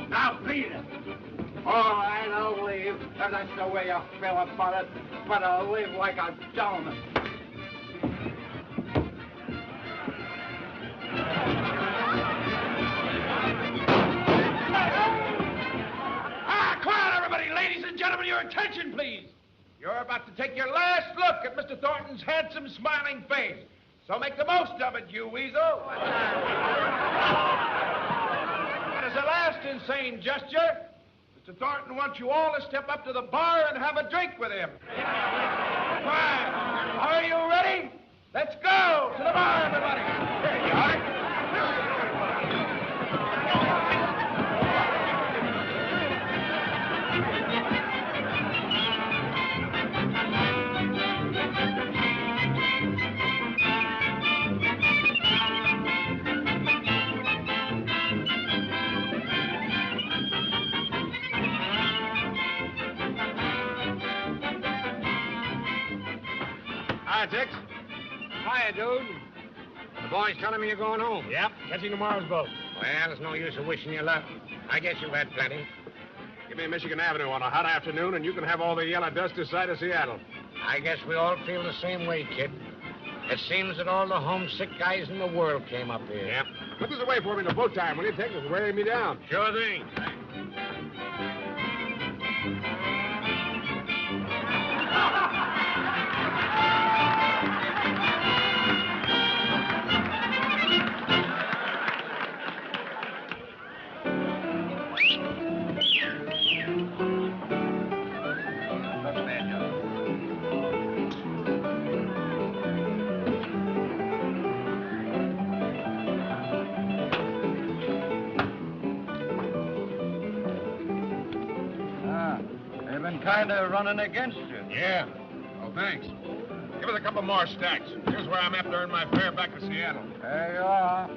Now, beat it. All right, I'll leave. If that's the way you feel about it. But I'll leave like a gentleman. Quiet, everybody. Ladies and gentlemen, your attention, please. You're about to take your last look at Mr. Thornton's handsome, smiling face. So make the most of it, you weasel. And as a last insane gesture, Mr. Thornton wants you all to step up to the bar and have a drink with him. Fine. Are you ready? Let's go to the bar, everybody. Here you are. Hi, Tex. Hiya, dude. The boys telling me you're going home. Yep, catching tomorrow's boat. Well, there's no use of wishing you luck. I guess you've had plenty. Give me Michigan Avenue on a hot afternoon, and you can have all the yellow dust this side of Seattle. I guess we all feel the same way, kid. It seems that all the homesick guys in the world came up here. Yep. Put this away for me till boat time, will you, Tex? It's wearing me down. Sure thing. Kind of running against you. Yeah. Oh, thanks. Give us a couple more stacks. Here's where I'm after earn my fare back to Seattle. There you are.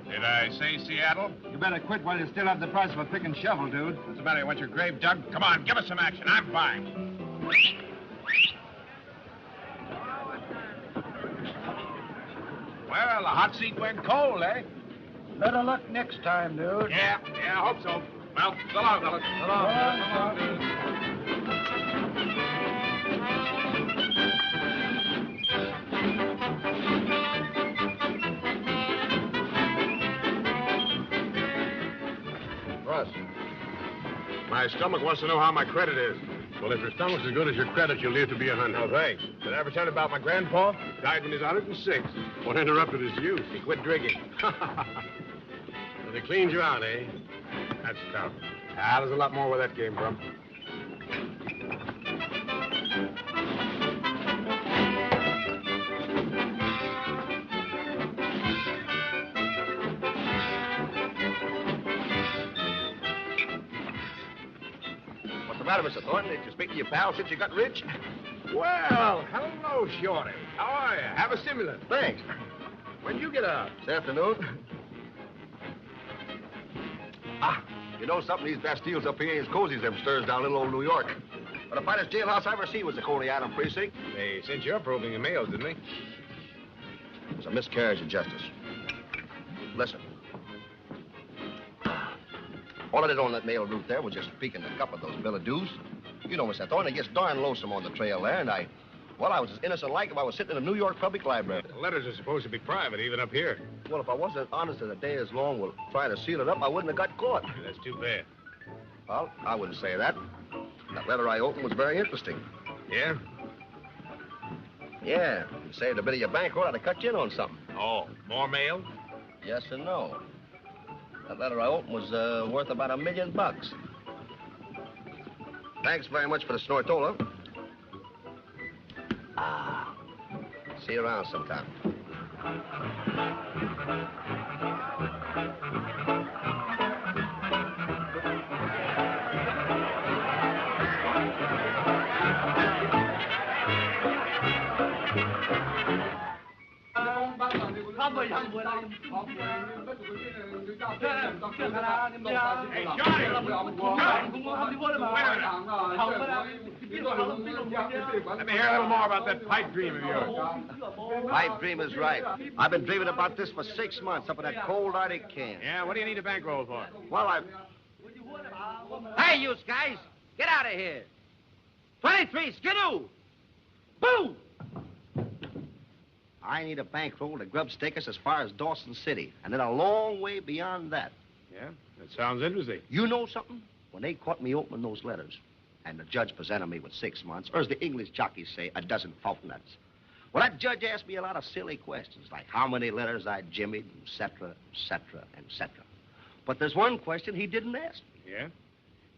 Did I say Seattle? You better quit while you still have the price of a pick and shovel, dude. What's the matter? You want your grave dug? Come on, give us some action. I'm fine. Well, the hot seat went cold, eh? Better luck next time, dude. Yeah, I hope so. Well, so long, fellas. So long. Russ, my stomach wants to know how my credit is. Well, if your stomach's as good as your credit, you'll live to be 100. No, thanks. Did I ever tell you about my grandpa? Died when he was 106. What interrupted his youth? He quit drinking. So they cleaned you out, eh? That's tough. Ah, there's a lot more where that came from. What's the matter, Mr. Thornton? Did you speak to your pal since you got rich? Well, hello, Shorty. How are you? Have a stimulant. Thanks. When'd you get out? This afternoon. You know something? These Bastilles up here ain't as cozy as them stirs down little old New York. But the finest jailhouse I ever seen was the Coney Island precinct. They sent you up roving your mails, didn't they? It was a miscarriage of justice. Listen. All I did on that mail route there was just peek in the cup of those billet doux. You know, Mr. Thornton, it gets darn lonesome on the trail there, and I was as innocent like if I was sitting in a New York public library. The letters are supposed to be private, even up here. Well, if I wasn't as honest as a day is long, well, trying to seal it up, I wouldn't have got caught. That's too bad. Well, I wouldn't say that. That letter I opened was very interesting. Yeah? Yeah, you saved a bit of your bankroll. I'd have cut you in on something. Oh, more mail? Yes and no. That letter I opened was worth about $1 million. Thanks very much for the snortola. Ah. See you around sometime. Let me hear a little more about that pipe dream of yours. Pipe dream is right. I've been dreaming about this for 6 months up in that cold Arctic can. Yeah, what do you need a bankroll for? Well, Hey, you guys, get out of here. 23, skidoo. Boo! I need a bankroll to grub stake us as far as Dawson City, and then a long way beyond that. Yeah, that sounds interesting. You know something? When they caught me opening those letters, and the judge presented me with 6 months, or as the English jockeys say, a dozen fortnights. Well, that judge asked me a lot of silly questions, like how many letters I jimmied, et cetera, et cetera, et cetera. But there's one question he didn't ask me. Yeah?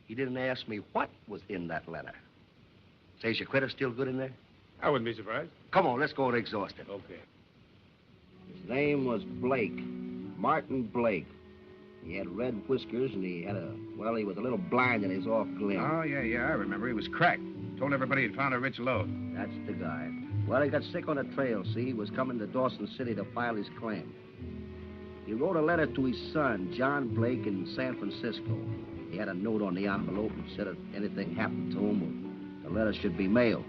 He didn't ask me what was in that letter. Say, is your credit still good in there? I wouldn't be surprised. Come on, let's go and exhaust it. Okay. His name was Blake. Martin Blake. He had red whiskers, and he was a little blind in his off limb. Oh, yeah, I remember. He was cracked. Told everybody he'd found a rich lode. That's the guy. Well, he got sick on the trail, see? He was coming to Dawson City to file his claim. He wrote a letter to his son, John Blake, in San Francisco. He had a note on the envelope and said if anything happened to him, the letter should be mailed.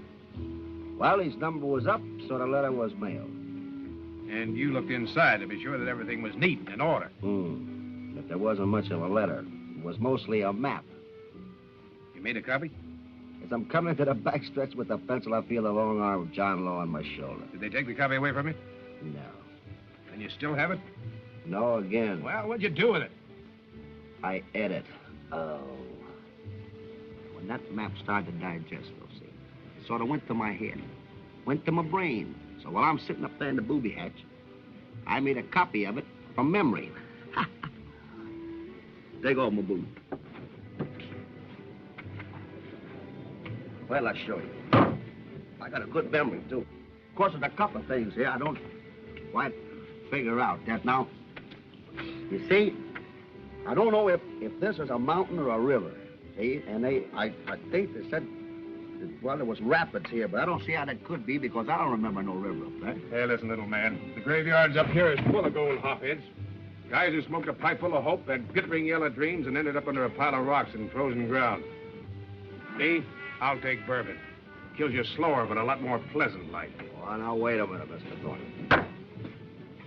Well, his number was up, so the letter was mailed. And you looked inside to be sure that everything was neat and in order. But there wasn't much of a letter. It was mostly a map. You made a copy? As I'm coming to the backstretch with the pencil, I feel the long arm of John Law on my shoulder. Did they take the copy away from you? No. And you still have it? No again. Well, what'd you do with it? I ate it. Oh. When that map started to digest, you'll see, it sort of went to my head, went to my brain. So while I'm sitting up there in the booby hatch, I made a copy of it from memory. Take off my boot. Well, I'll show you. I got a good memory, too. Of course, there's a couple of things here I don't quite figure out that now. You see, I don't know if this is a mountain or a river, see? And I think they said, well, there was rapids here, but I don't see how that could be because I don't remember no river up there. Hey, listen, little man. The graveyards up here is full of gold hopheads. Guys who smoked a pipe full of hope, had glittering yellow dreams, and ended up under a pile of rocks in frozen ground. Me, I'll take bourbon. Kills you slower, but a lot more pleasant like. Oh, now, wait a minute, Mr. Thornton.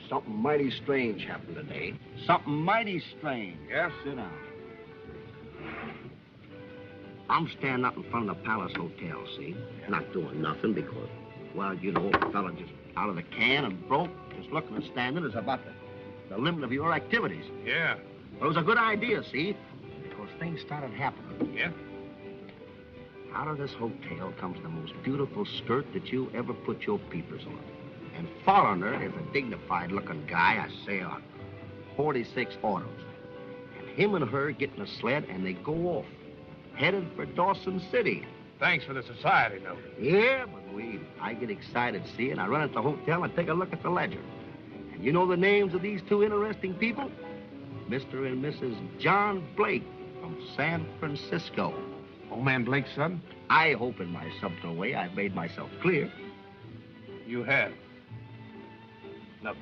Something mighty strange happened today. Something mighty strange. Yeah? Sit down. I'm standing up in front of the Palace Hotel, see? Not doing nothing because, well, you know, a fella just out of the can and broke, just looking and standing is about the limit of your activities. Yeah. But it was a good idea, see? Because things started happening. Yeah? Out of this hotel comes the most beautiful skirt that you ever put your peepers on. And following her is a dignified-looking guy, I say, on 46 autos. And him and her get in a sled, and they go off, headed for Dawson City. Thanks for the society note. Yeah, but I get excited, see, and I run at the hotel and take a look at the ledger. And you know the names of these two interesting people? Mr. and Mrs. John Blake from San Francisco. Old man Blake's son? I hope in my subtle way I've made myself clear. You have. Look,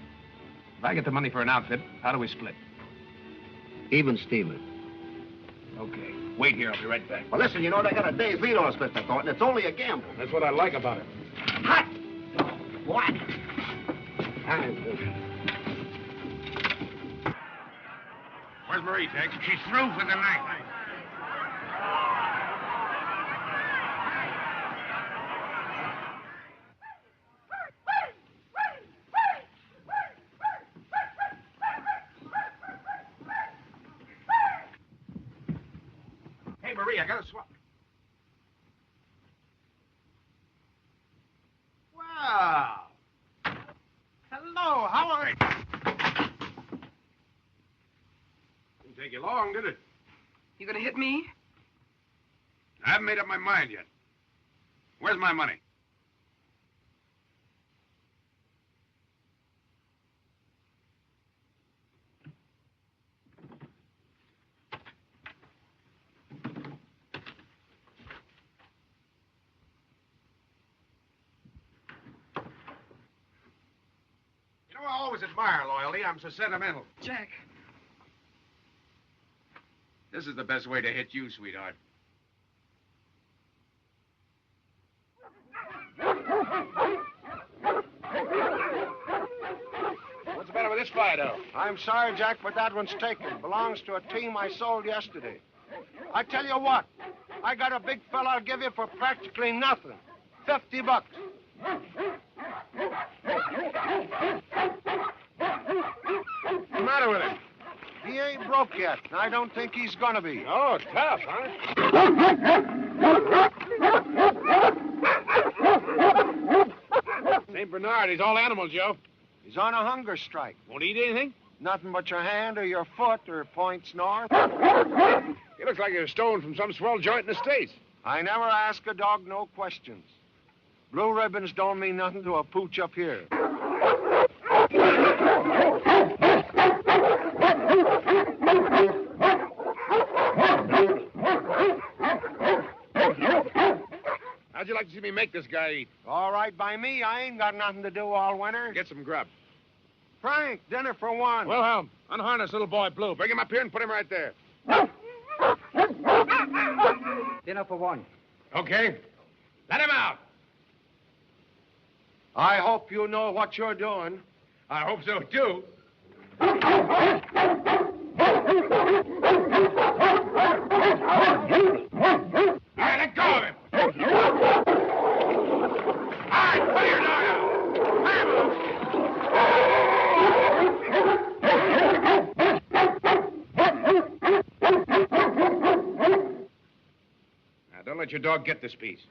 if I get the money for an outfit, how do we split? Even Steven. Okay. Wait here. I'll be right back. Well, listen, you know, they got a day beat on us, Mr. Thornton. It's only a gamble. That's what I like about it. Hot! What? Where's Marie, Tex? She's through for the night. Marie, I gotta swap. Wow. Hello, how are you? Didn't take you long, did it? You gonna hit me? I haven't made up my mind yet. Where's my money? You know, I always admire loyalty. I'm so sentimental. Jack. This is the best way to hit you, sweetheart. What's the matter with this Fido? I'm sorry, Jack, but that one's taken. Belongs to a team I sold yesterday. I tell you what, I got a big fella I'll give you for practically nothing. $50. What's the matter with him? He ain't broke yet, and I don't think he's gonna be. Oh, tough, huh? St. Bernard, he's all animal, Joe. He's on a hunger strike. Won't eat anything? Nothing but your hand or your foot or points north. He looks like he was stolen from some swell joint in the States. I never ask a dog no questions. Blue ribbons don't mean nothing to a pooch up here. How'd you like to see me make this guy eat? All right by me. I ain't got nothing to do all winter. Get some grub. Frank, dinner for one. Wilhelm, unharness little boy Blue. Bring him up here and put him right there. Dinner for one. Okay. Let him out. I hope you know what you're doing. I hope so, too. All right, let go of him. All right, put your dog out. Now, don't let your dog get this piece.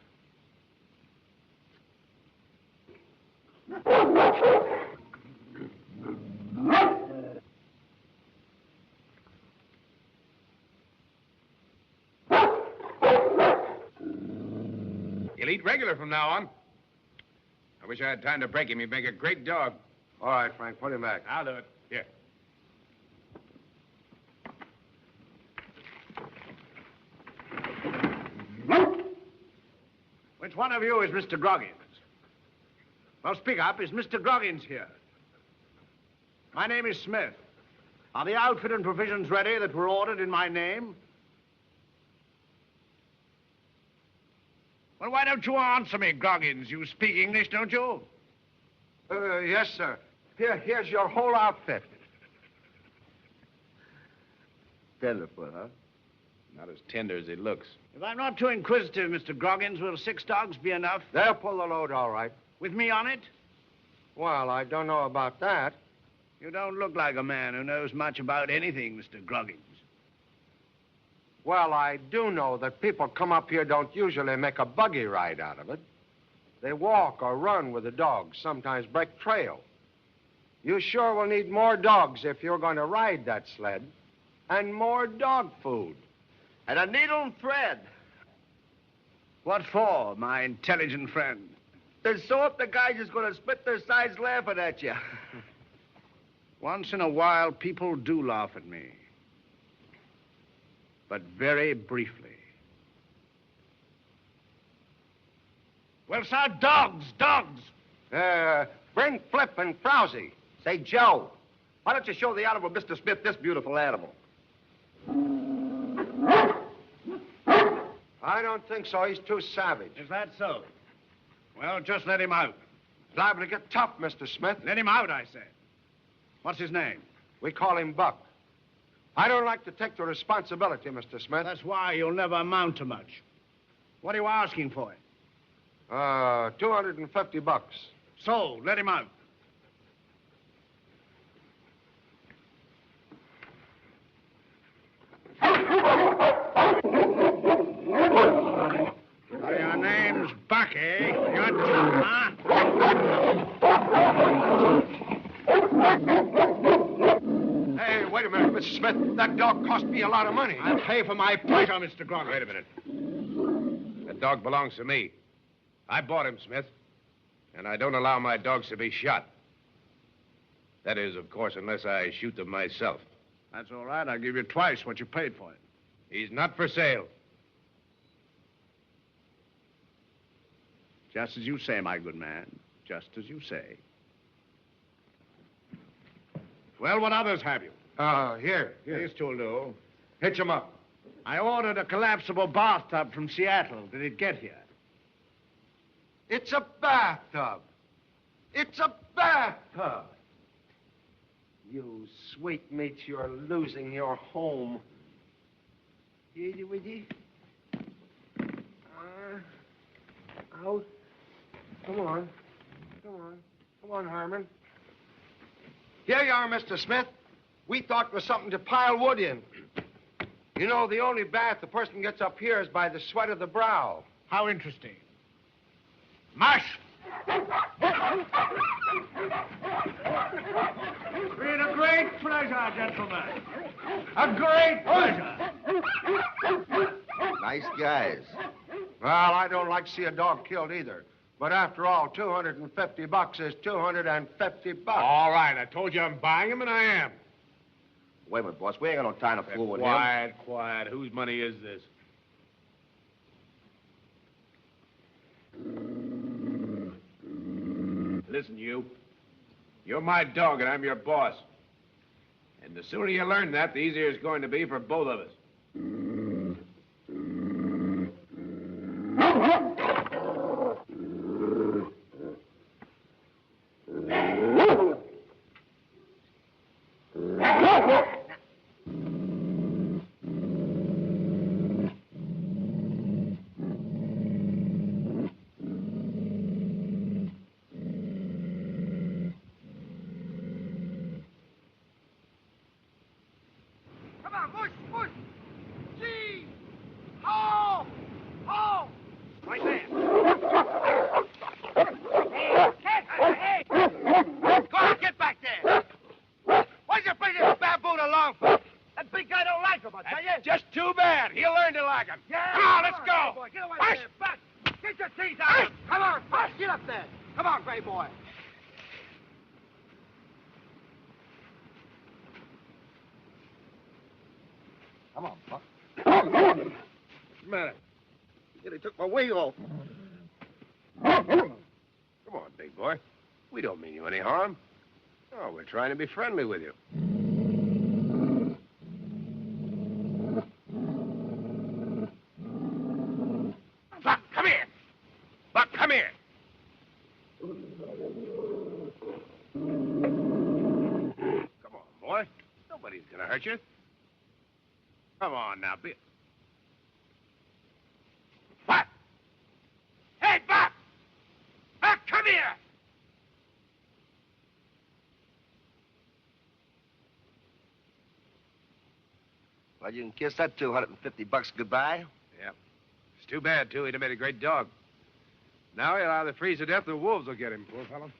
He'll eat regular from now on. I wish I had time to break him. He'd make a great dog. All right, Frank, put him back. I'll do it. Here. Which one of you is Mr. Groggins? Well, speak up. Is Mr. Groggins here? My name is Smith. Are the outfit and provisions ready that were ordered in my name? Well, why don't you answer me, Groggins? You speak English, don't you? Yes, sir. Here's your whole outfit. Tenderfoot, huh? Not as tender as he looks. If I'm not too inquisitive, Mr. Groggins, will 6 dogs be enough? They'll pull the load all right. With me on it? Well, I don't know about that. You don't look like a man who knows much about anything, Mr. Groggins. Well, I do know that people come up here don't usually make a buggy ride out of it. They walk or run with the dogs, sometimes break trail. You sure will need more dogs if you're going to ride that sled. And more dog food. And a needle and thread. What for, my intelligent friend? To sew up the guys who's going to split their sides laughing at you. Once in a while, people do laugh at me. But very briefly. Well, sir, dogs. Bring Flip and Frowsy. Say, Joe, why don't you show the Honorable Mr. Smith this beautiful animal? I don't think so. He's too savage. Is that so? Well, just let him out. He's liable to get tough, Mr. Smith. Let him out, I said. What's his name? We call him Buck. I don't like to take the responsibility, Mr. Smith. That's why you'll never amount to much. What are you asking for it? $250. So, let him out. not you, huh? Hey, wait a minute, Mr. Smith. That dog cost me a lot of money. I'll pay for my pleasure, Mr. Gronk. Wait a minute. That dog belongs to me. I bought him, Smith. And I don't allow my dogs to be shot. That is, of course, unless I shoot them myself. That's all right. I'll give you twice what you paid for it. He's not for sale. Just as you say, my good man. Just as you say. Well, what others have you? Here. These two'll do. Hitch him up. I ordered a collapsible bathtub from Seattle. Did it get here? It's a bathtub. It's a bathtub. You sweetmeats, you're losing your home. Out. Come on. Come on, Harmon. Here you are, Mr. Smith. We thought it was something to pile wood in. You know, the only bath a person gets up here is by the sweat of the brow. How interesting. Mush! Been a great pleasure, gentlemen. A great pleasure. Nice guys. Well, I don't like to see a dog killed either. But after all, $250 is $250. All right, I told you I'm buying him, and I am. Wait a minute, boss. We ain't got no time to fool with him. Quiet. Whose money is this? Listen, you. You're my dog, and I'm your boss. And the sooner you learn that, the easier it's going to be for both of us. Come on, Buck. What's the matter? He nearly took my wig off. Come on, big boy. We don't mean you any harm. Oh, we're trying to be friendly with you. Buck, come here. Buck, come here. Come on, boy. Nobody's gonna hurt you. Come on now, be... Buck! Hey, Buck! Buck, come here! Well, you can kiss that $250 goodbye. Yep. It's too bad, too. He'd have made a great dog. Now he'll either freeze to death or the wolves will get him, poor fellow.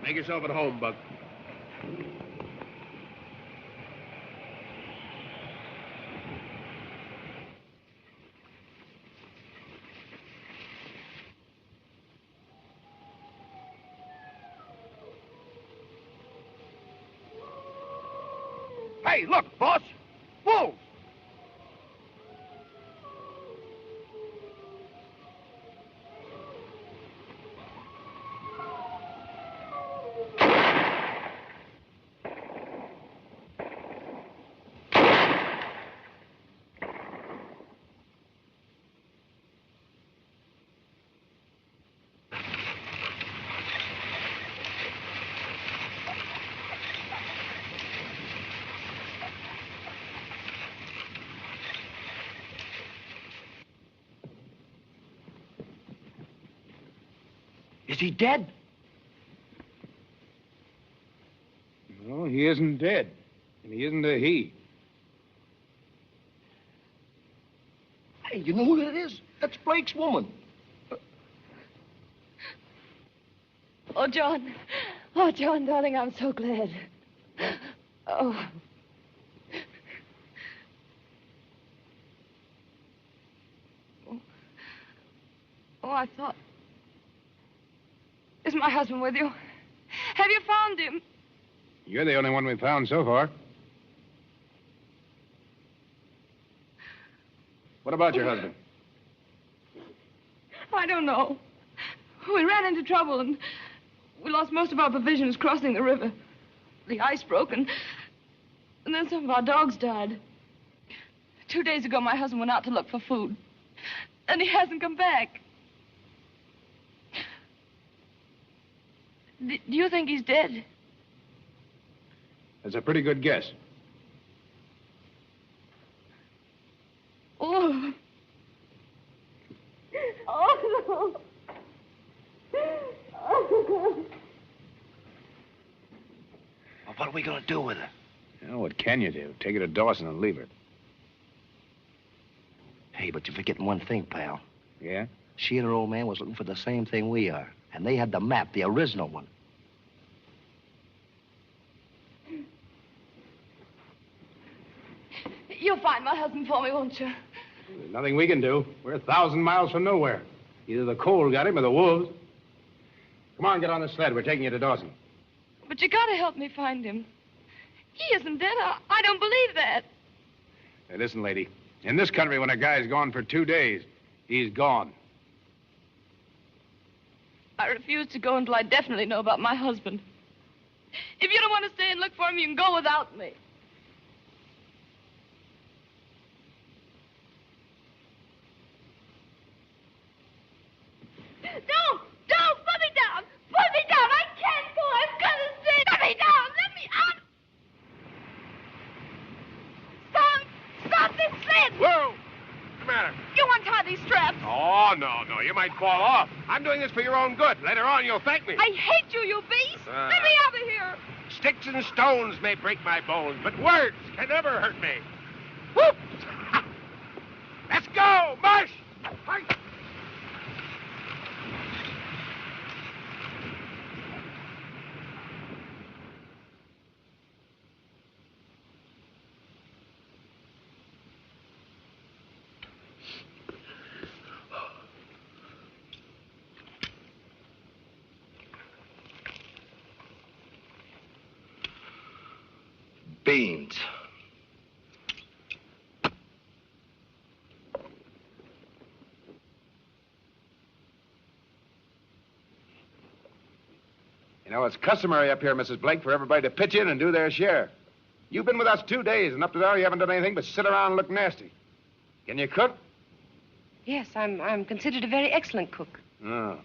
Make yourself at home, Buck. Hey, look, boss. Wolves. Is he dead? No, he isn't dead. And he isn't a he. Hey, you know who it is? That's Blake's woman. Oh, John. Oh, John, darling, I'm so glad. Oh. Oh, I thought... Is my husband with you? Have you found him? You're the only one we've found so far. What about your husband? I don't know. We ran into trouble and we lost most of our provisions crossing the river. The ice broke and then some of our dogs died. 2 days ago, my husband went out to look for food. And he hasn't come back. Do you think he's dead? That's a pretty good guess. Oh. Oh, no. Oh. Well, what are we going to do with her? You know, what can you do? Take her to Dawson and leave her. Hey, but you're forgetting one thing, pal. Yeah? She and her old man was looking for the same thing we are. And they had the map, the original one. You'll find my husband for me, won't you? There's nothing we can do. We're 1,000 miles from nowhere. Either the cold got him or the wolves. Come on, get on the sled. We're taking you to Dawson. But you gotta help me find him. He isn't dead. I don't believe that. Hey, listen, lady. In this country, when a guy's gone for 2 days, he's gone. I refuse to go until I definitely know about my husband. If you don't want to stay and look for him, you can go without me. Don't put me down. Put me down. I can't go. I've got to stay. Put me down. Let me out. Stop this sled. Whoa! What's the matter? You untie these straps. Oh, no. You might fall off. I'm doing this for your own good. Later on, you'll thank me. I hate you, you beast. Let me out of here. Sticks and stones may break my bones, but words can never hurt me. Whoop! Let's go! March! Hi. Beans. You know, it's customary up here, Mrs. Blake, for everybody to pitch in and do their share. You've been with us 2 days, and up to now you haven't done anything but sit around and look nasty. Can you cook? Yes, I'm considered a very excellent cook. Oh.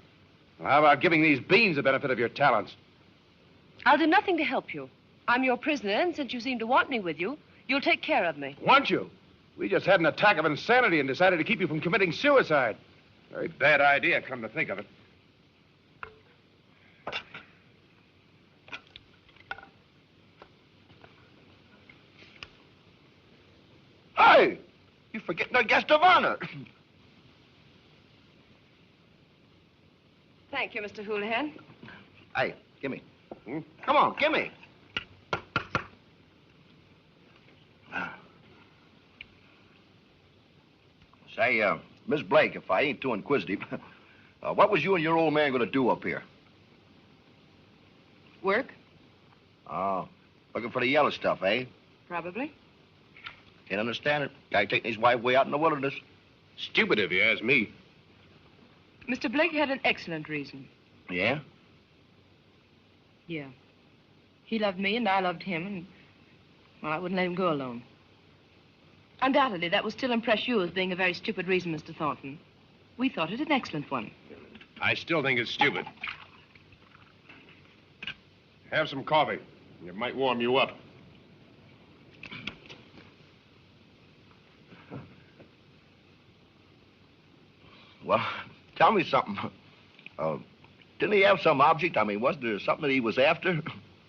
Well, how about giving these beans the benefit of your talents? I'll do nothing to help you. I'm your prisoner, and since you seem to want me with you, you'll take care of me. Want you? We just had an attack of insanity and decided to keep you from committing suicide. Very bad idea, come to think of it. Hey! You're forgetting our guest of honor. Thank you, Mr. Houlihan. Hey, gimme. Come on, gimme. Say, Miss Blake, if I ain't too inquisitive, what was you and your old man going to do up here? Work? Oh, looking for the yellow stuff, eh? Probably. Can't understand it. Guy taking his wife way out in the wilderness. Stupid if you ask me. Mr. Blake had an excellent reason. Yeah? Yeah. He loved me and I loved him, and, well, I wouldn't let him go alone. Undoubtedly, that will still impress you as being a very stupid reason, Mr. Thornton. We thought it an excellent one. I still think it's stupid. Have some coffee. It might warm you up. Well, tell me something. Didn't he have some object? I mean, wasn't there something that he was after?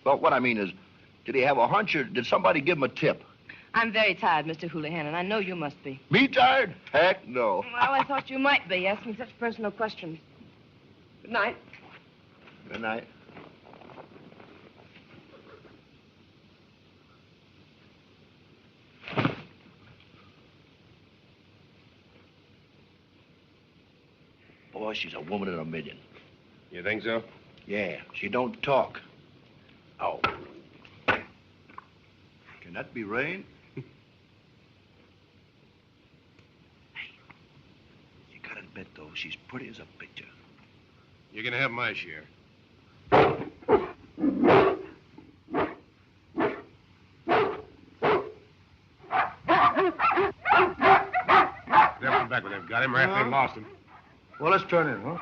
Well, what I mean is, did he have a hunch or did somebody give him a tip? I'm very tired, Mr. Houlihan, and I know you must be. Me tired? Heck no. Well, I thought you might be, asking such personal questions. Good night. Good night. Boy, she's a woman in a million. You think so? Yeah, she don't talk. Oh. Can that be rain? Hey, you gotta admit, though, she's pretty as a picture. You're gonna have my share. They'll come back with him. Got him right after they lost him. Well, let's turn in, huh?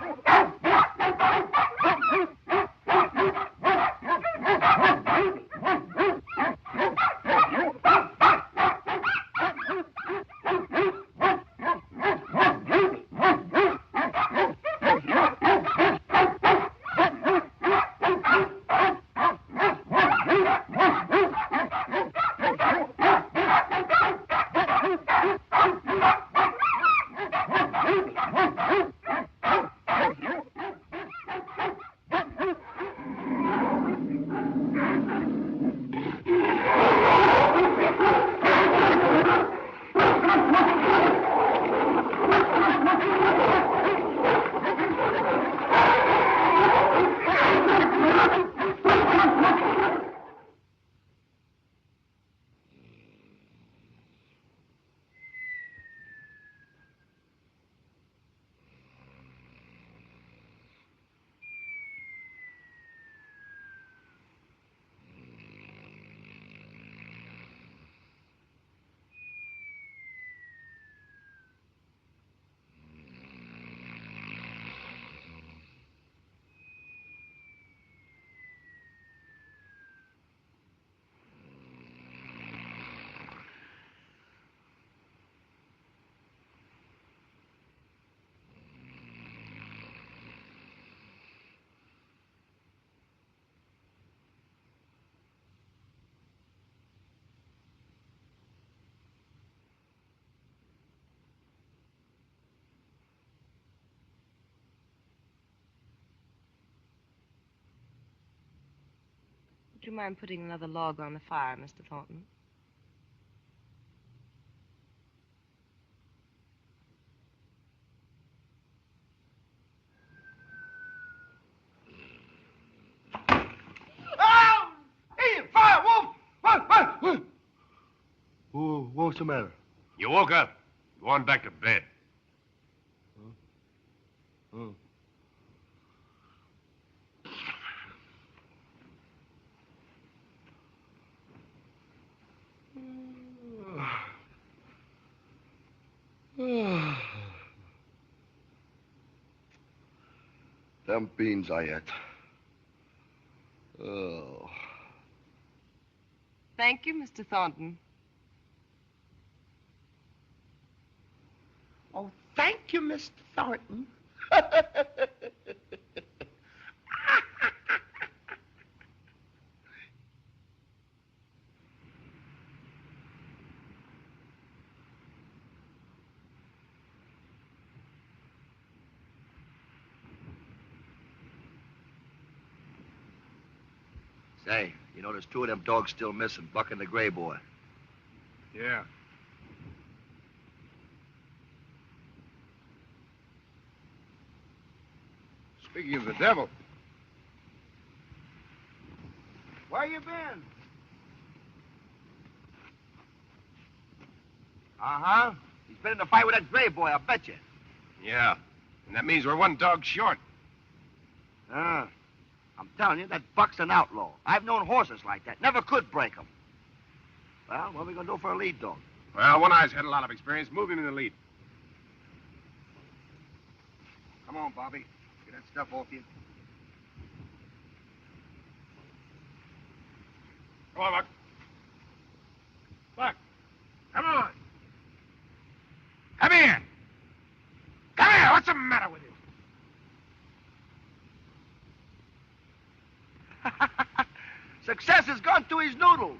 Would you mind putting another log on the fire, Mr. Thornton? Oh! Hey, fire, Wolf! What? What's the matter? You woke up. Go on back to bed. Oh. Them beans I ate. Oh. Thank you, Mr. Thornton. Oh, thank you, Mr. Thornton. Say, you know, there's two of them dogs still missing, Buck and the Gray Boy. Yeah. Speaking of the devil. Where you been? Uh-huh. He's been in a fight with that Gray Boy, I bet you. Yeah. And that means we're one dog short. I'm telling you, that Buck's an outlaw. I've known horses like that. Never could break them. Well, what are we going to do for a lead dog? Well, One Eye's had a lot of experience. Move him in the lead. Come on, Bobby. Get that stuff off you. Come on, Buck. Buck, come on. Come here. Come here. What's the matter with you? Success has gone to his noodle.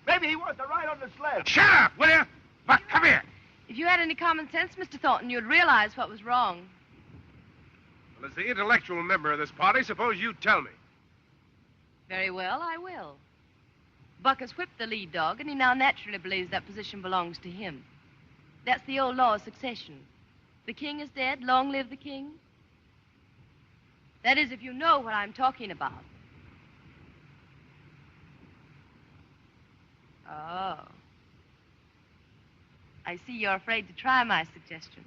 Maybe he wants to ride on the sled. Shut up, will you? Buck, come here. If you had any common sense, Mr. Thornton, you'd realize what was wrong. Well, as the intellectual member of this party, suppose you tell me. Very well, I will. Buck has whipped the lead dog, and he now naturally believes that position belongs to him. That's the old law of succession. The king is dead, long live the king. That is, if you know what I'm talking about. Oh. I see you're afraid to try my suggestion.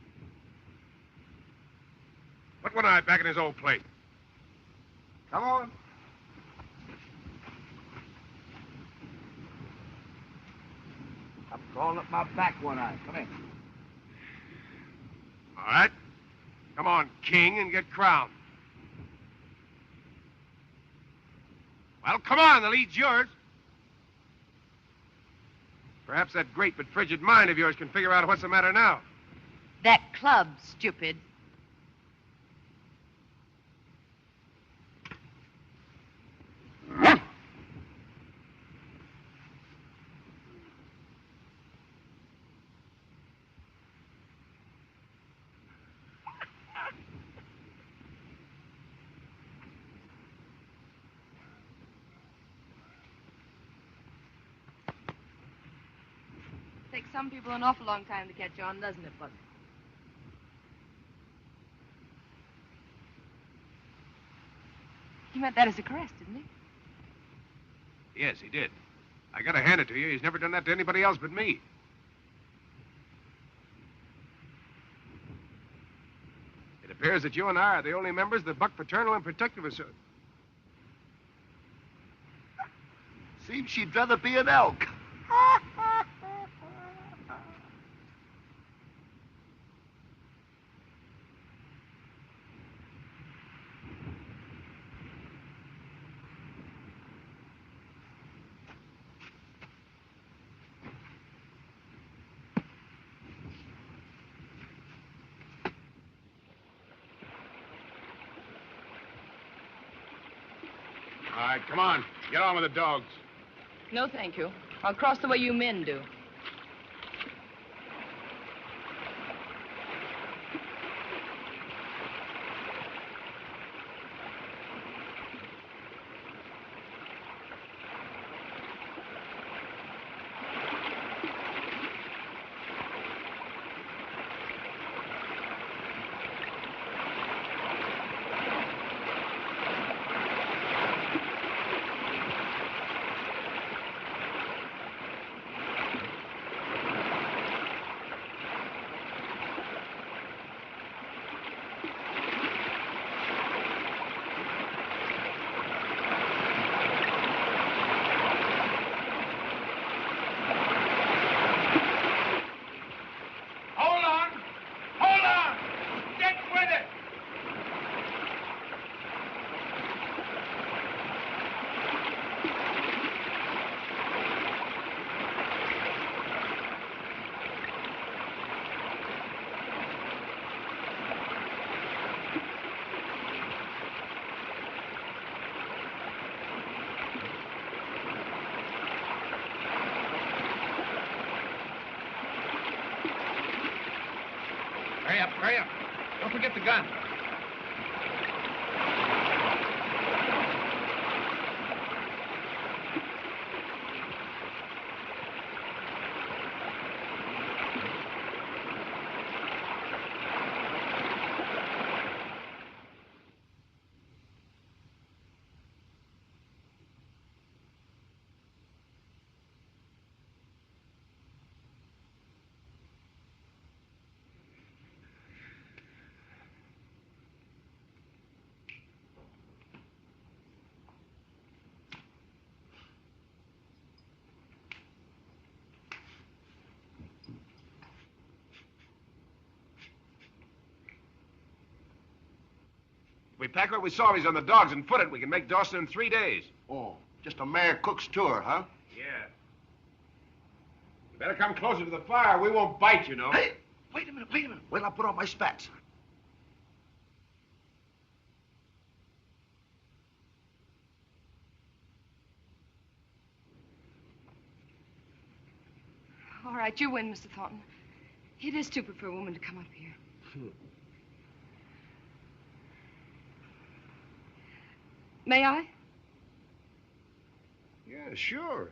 Put one eye back in his old plate. Come on. I'm crawling up my back one eye. Come in. All right. Come on, king, and get crowned. Well, come on, the lead's yours. Perhaps that great but frigid mind of yours can figure out what's the matter now. That club, stupid. Takes some people an awful long time to catch on, doesn't it, Buck? He meant that as a caress, didn't he? Yes, he did. I gotta hand it to you. He's never done that to anybody else but me. It appears that you and I are the only members of the Buck Fraternal and Protective Association. Seems she'd rather be an elk. All right, come on. Get on with the dogs. No, thank you. I'll cross the way you men do. Hurry up, hurry up. Don't forget the gun. If we pack what we saw on the dogs and foot it, we can make Dawson in 3 days. Oh, just a Mayor Cook's tour, huh? Yeah. You better come closer to the fire. We won't bite, you know. Hey, wait a minute. Wait till I put on my spats. All right, you win, Mr. Thornton. It is stupid for a woman to come up here. May I? Yeah, sure.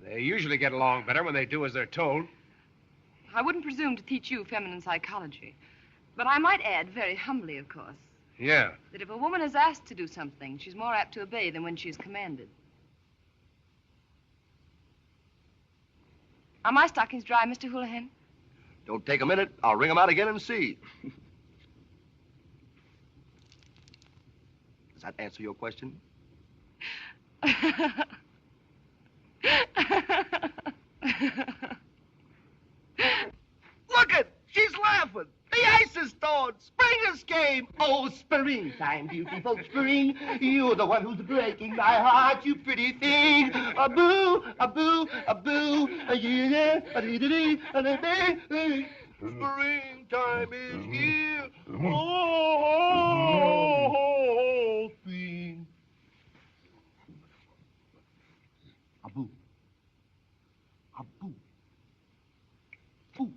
They usually get along better when they do as they're told. I wouldn't presume to teach you feminine psychology. But I might add, very humbly, of course, Yeah. that if a woman is asked to do something, she's more apt to obey than when she's commanded. Are my stockings dry, Mr. Houlihan? Don't take a minute. I'll wring them out again and see. Does that answer your question? Look it! She's laughing. The ice is thawed. Spring has came. Oh, springtime, beautiful spring. You're the one who's breaking my heart, you pretty thing. A boo, a boo, a boo. Yeah, springtime is here. Oh, spring. A boo. A boo. Boo.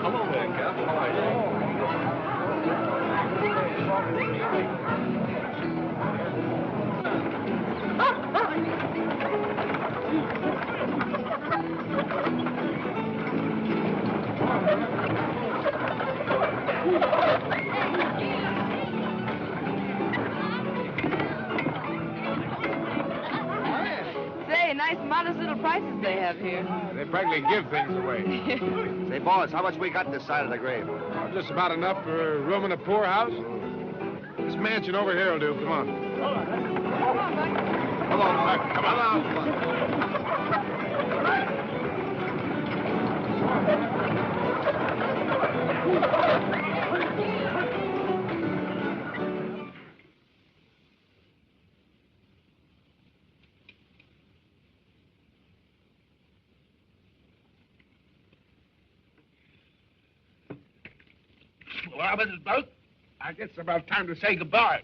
Hello there, Cap. How are you? Say, nice modest little prices they have here. They practically give things away. Say, boss, how much we got this side of the grave? Just about enough for a room in a poorhouse. This mansion over here will do. Come on. Come on, Mark. Come on. Well, Mrs. Boat, I guess it's about time to say goodbye.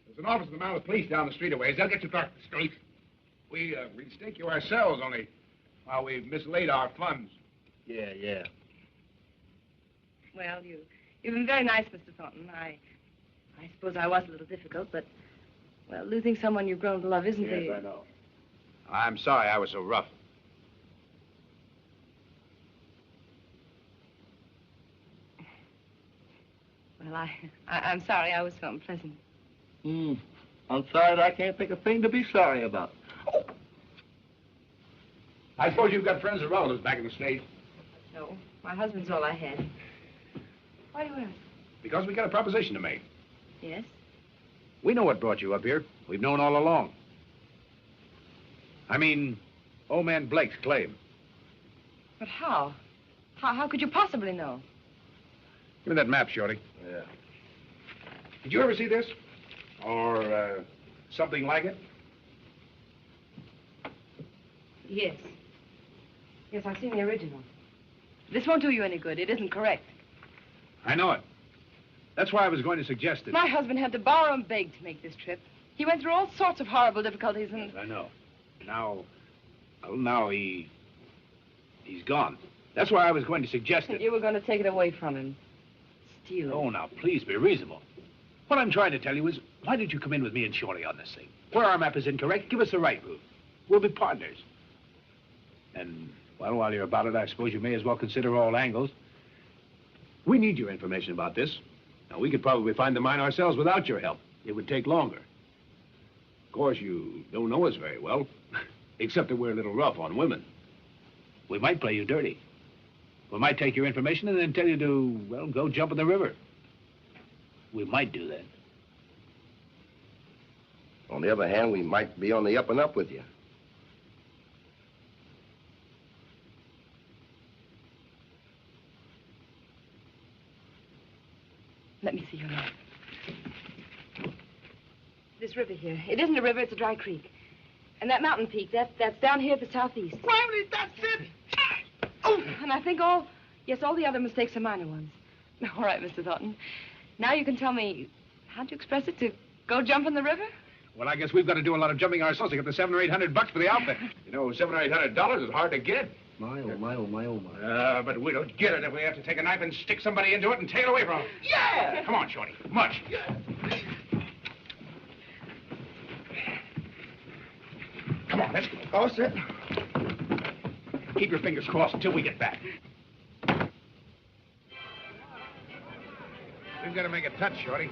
There's an office of the Mounted Police down the street a ways. They'll get you back to the street. We'd stake you ourselves, only while we've mislaid our funds. Yeah. Well, you've been very nice, Mr. Thornton. I suppose I was a little difficult, but, well, losing someone you've grown to love isn't the... I know. I'm sorry I was so rough. Well, I'm sorry I was so unpleasant. I'm sorry that I can't think of a thing to be sorry about. I suppose you've got friends and relatives back in the States. No, my husband's all I had. Why do you ask? Because we got a proposition to make. Yes? We know what brought you up here. We've known all along. I mean, old man Blake's claim. But how? How could you possibly know? Give me that map, Shorty. Yeah. Did you ever see this? Or, something like it? Yes. Yes, I've seen the original. This won't do you any good. It isn't correct. I know it. That's why I was going to suggest it. My husband had to borrow and beg to make this trip. He went through all sorts of horrible difficulties and... I know. Now he's gone. That's why I was going to suggest it. You were going to take it away from him. Steal it. Oh, now, please be reasonable. What I'm trying to tell you is, why don't you come in with me and Shorty on this thing? Where our map is incorrect, give us the right route. We'll be partners. And, well, while you're about it, I suppose you may as well consider all angles. We need your information about this. Now, we could probably find the mine ourselves without your help. It would take longer. Of course, you don't know us very well, except that we're a little rough on women. We might play you dirty. We might take your information and then tell you to, well, go jump in the river. We might do that. On the other hand, we might be on the up and up with you. Let me see your map. This river here. It isn't a river, it's a dry creek. And that mountain peak, that's down here at the southeast. Riley, that's it. Oh, and I think all the other mistakes are minor ones. All right, Mr. Thornton. Now you can tell me, how'd you express it, to go jump in the river? Well, I guess we've got to do a lot of jumping ourselves to get the $700 or $800 for the outfit. You know, $700 or $800 is hard to get. My, oh, my, oh, my, oh, my. But we don't get it if we have to take a knife and stick somebody into it and take it away from them. Yeah! Come on, Shorty. Much. Yeah. Come on, let's go. All set. Keep your fingers crossed until we get back. We've got to make a touch, Shorty.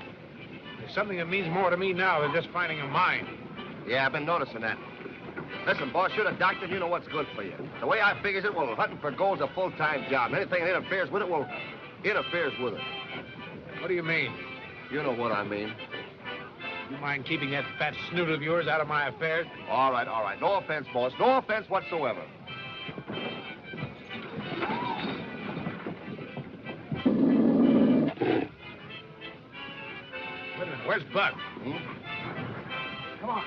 There's something that means more to me now than just finding a mine. Yeah, I've been noticing that. Listen, boss, you're the doctor, and you know what's good for you. The way I figures it, well, hunting for gold's a full-time job. Anything that interferes with it, well, interferes with it. What do you mean? You know what I mean. You mind keeping that fat snoot of yours out of my affairs? All right, all right. No offense, boss. No offense whatsoever. Wait a minute. Where's Buck? Come on.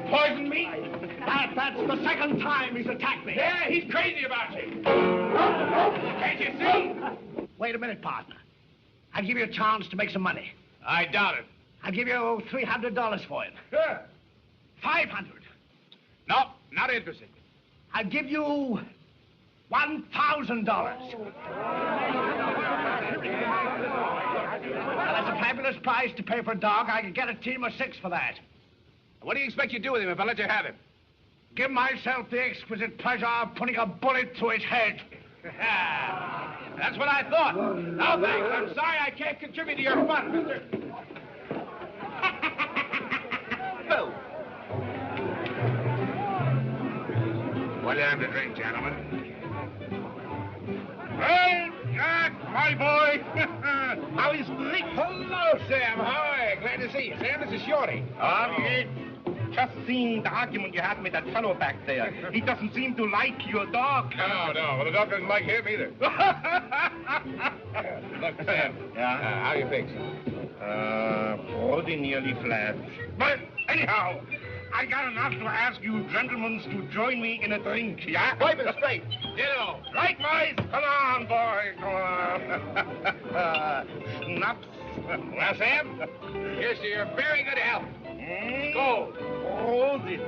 Poison me? That's the second time he's attacked me. Yeah, he's crazy about you. Can't you see? Wait a minute, partner. I'll give you a chance to make some money. I doubt it. I'll give you $300 for it. Sure. 500. No, not interested. I'll give you $1,000. Well, that's a fabulous price to pay for a dog. I could get a team of 6 for that. What do you expect you to do with him if I let you have him? Give myself the exquisite pleasure of putting a bullet through his head. That's what I thought. No, thanks. I'm sorry I can't contribute to your fun, mister. Bill. What do you have to drink, gentlemen? Well, Jack, my boy. How is Rick? Hello, Sam. Hi. Glad to see you. Sam, this is Shorty. Just seen the argument you had with that fellow back there. He doesn't seem to like your dog. No. Well, the dog doesn't like him either. Look, Sam. Yeah? How you fix? Pretty nearly flat. But anyhow, I got enough to ask you gentlemen to join me in a drink, yeah? Wipe it straight. Ditto. Likewise. Come on, boy. Come on. Schnaps. Well, Sam, here's to your very good health. Go. Hold it.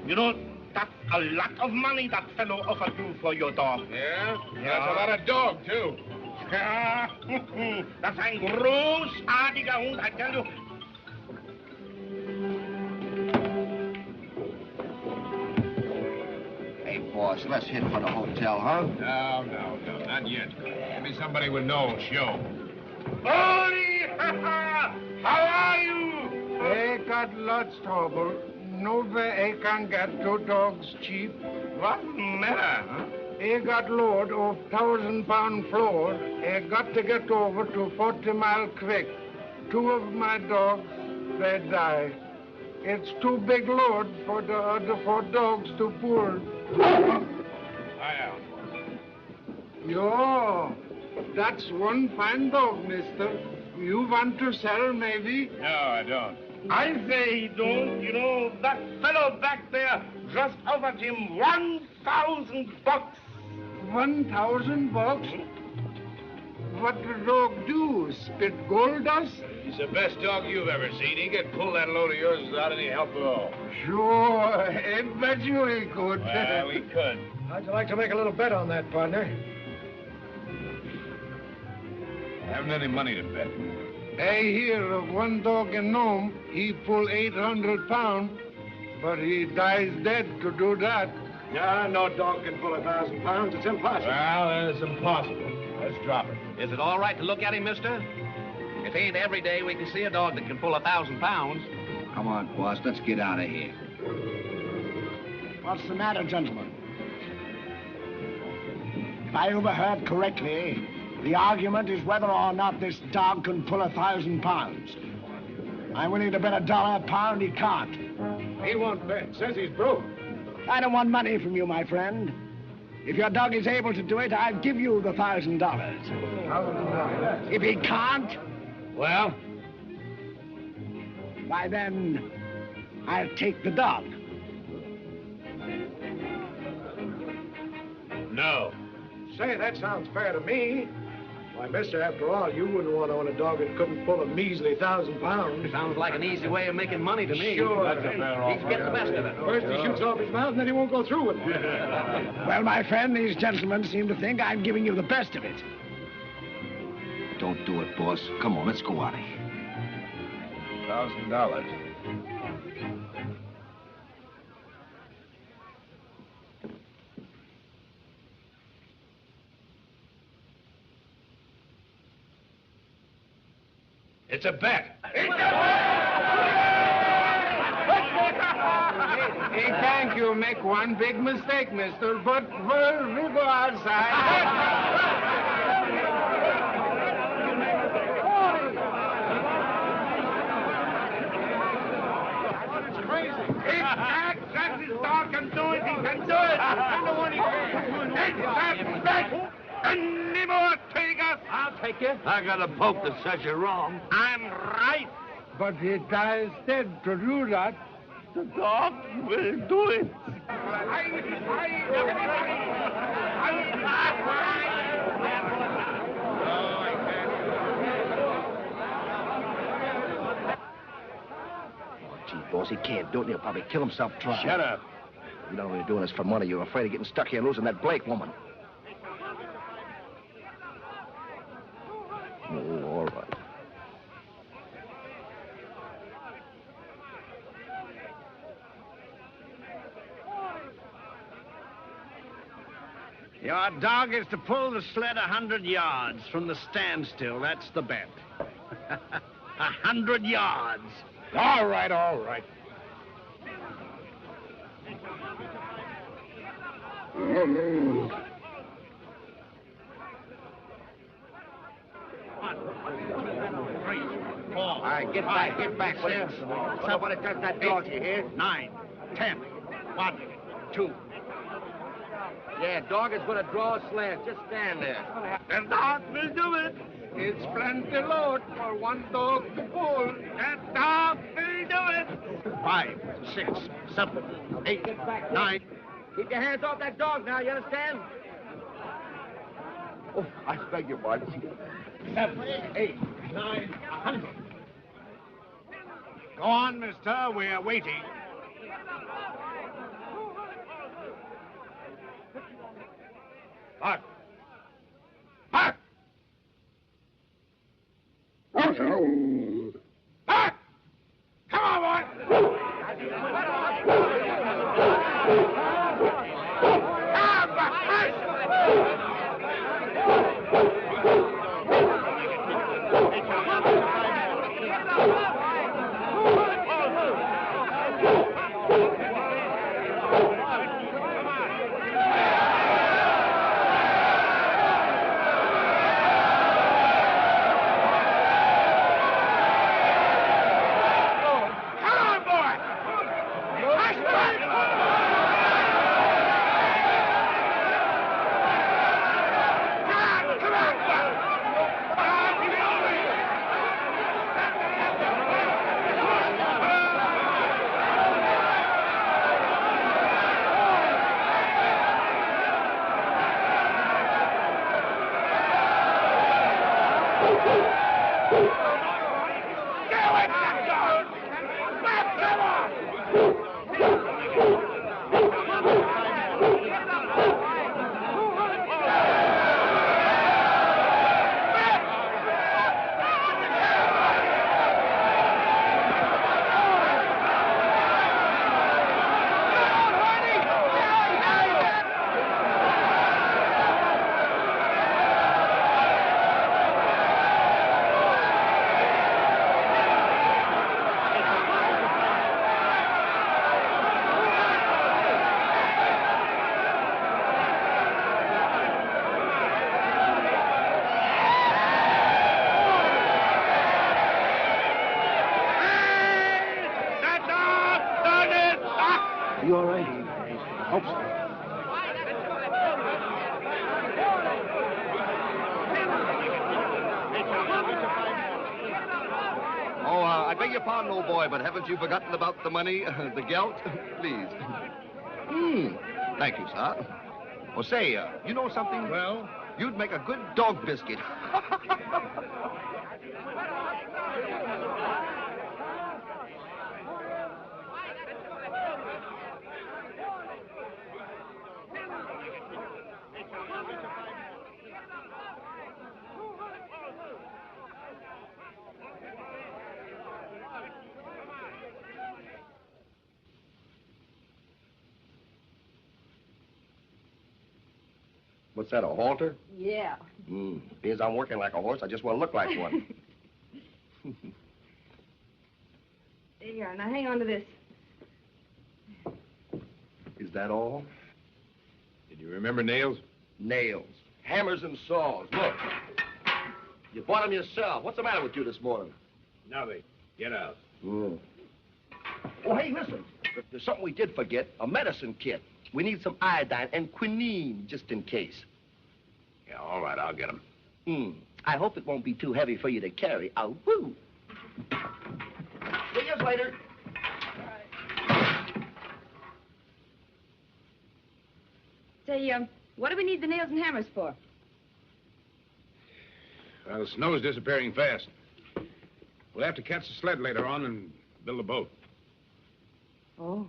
You know, that's a lot of money that fellow offered you for your dog. Yeah? That's a lot of dog, too. Ja, das ist ein großartiger Hund, I tell you. Hey, boss, let's hit for the hotel, huh? No, not yet. Give me somebody with no show. Ollie! How are you? I got lots trouble. Nowhere I can get 2 dogs cheap. What matter, huh? I got load of 1,000-pound flour. I got to get over to 40 Mile Creek. 2 of my dogs, they die. It's too big load for the other 4 dogs to pull. Yo, that's one fine dog, mister. You want to sell, maybe? No, I don't. I say he don't. You know, that fellow back there just offered him $1,000. $1,000? What the dog do? Spit gold dust? He's the best dog you've ever seen. He could pull that load of yours without any help at all. Sure, I bet you he could. Well, we could. How'd you like to make a little bet on that, partner? I haven't any money to bet. I hear of one dog in Nome. He pull 800 pounds, but he dies dead to do that. Yeah, no dog can pull 1,000 pounds. It's impossible. Well, then it's impossible. Let's drop it. Is it all right to look at him, mister? It ain't every day we can see a dog that can pull 1,000 pounds. Come on, boss. Let's get out of here. What's the matter, gentlemen? If I overheard correctly, the argument is whether or not this dog can pull 1,000 pounds. I'm willing to bet $1 a pound he can't. He won't bet. Says he's broke. I don't want money from you, my friend. If your dog is able to do it, I'll give you the $1,000. If he can't, Well? why then, I'll take the dog. No. Say, that sounds fair to me. Why, mister, after all, you wouldn't want to own a dog that couldn't pull a measly 1,000 pounds. Sounds like an easy way of making money to me. Sure. That's a fair He can get the best of it. First he shoots off his mouth, and then he won't go through with it. Well, my friend, these gentlemen seem to think I'm giving you the best of it. Don't do it, boss. Come on, let's go out of here. $1,000. It's a bet. Hey, thank you. Make one big mistake, mister, but we'll go outside. If Jack says his dog can do it, he can do it. I'm the one he can. Ain't that bet? Any more takers? I'll take you. I got a poke that says you're wrong. I'm right. But it is dead to do that. The dog will do it. Gee, boss, he can't do it. He'll probably kill himself trying. Shut up. You know you're doing this for money. You're afraid of getting stuck here and losing that Blake woman. Oh, all right. Your dog is to pull the sled 100 yards from the standstill. That's the bet. 100 yards. All right, all right. All right, get back, will you? Somebody touch that dog, you hear? 9, 10. 1, 2. Yeah, dog is going to draw a sled. Just stand there. The dog will do it. It's plenty load for one dog to pull. That dog will do it. 5, 6, 7, 8, 9. Keep your hands off that dog now, you understand? Oh, I beg your pardon. 7, 8, 9, 100. Go on, mister. We're waiting. Mark. Mark! Mark! Come on, boy! upon, old boy, but haven't you forgotten about the money, the gelt? Please. Thank you, sir. Well, say, you know something? Well? You'd make a good dog biscuit. What's that, a halter? Yeah. Because I'm working like a horse, I just want to look like one. Here, now hang on to this. Is that all? Did you remember nails? Nails. Hammers and saws. Look. You bought them yourself. What's the matter with you this morning? Nothing. Get out. Oh, hey, listen. There's something we did forget. A medicine kit. We need some iodine and quinine, just in case. Yeah, all right, I'll get them. I hope it won't be too heavy for you to carry. Oh, woo. See you later. Say, what do we need the nails and hammers for? Well, the snow's disappearing fast. We'll have to catch the sled later on and build a boat. Oh.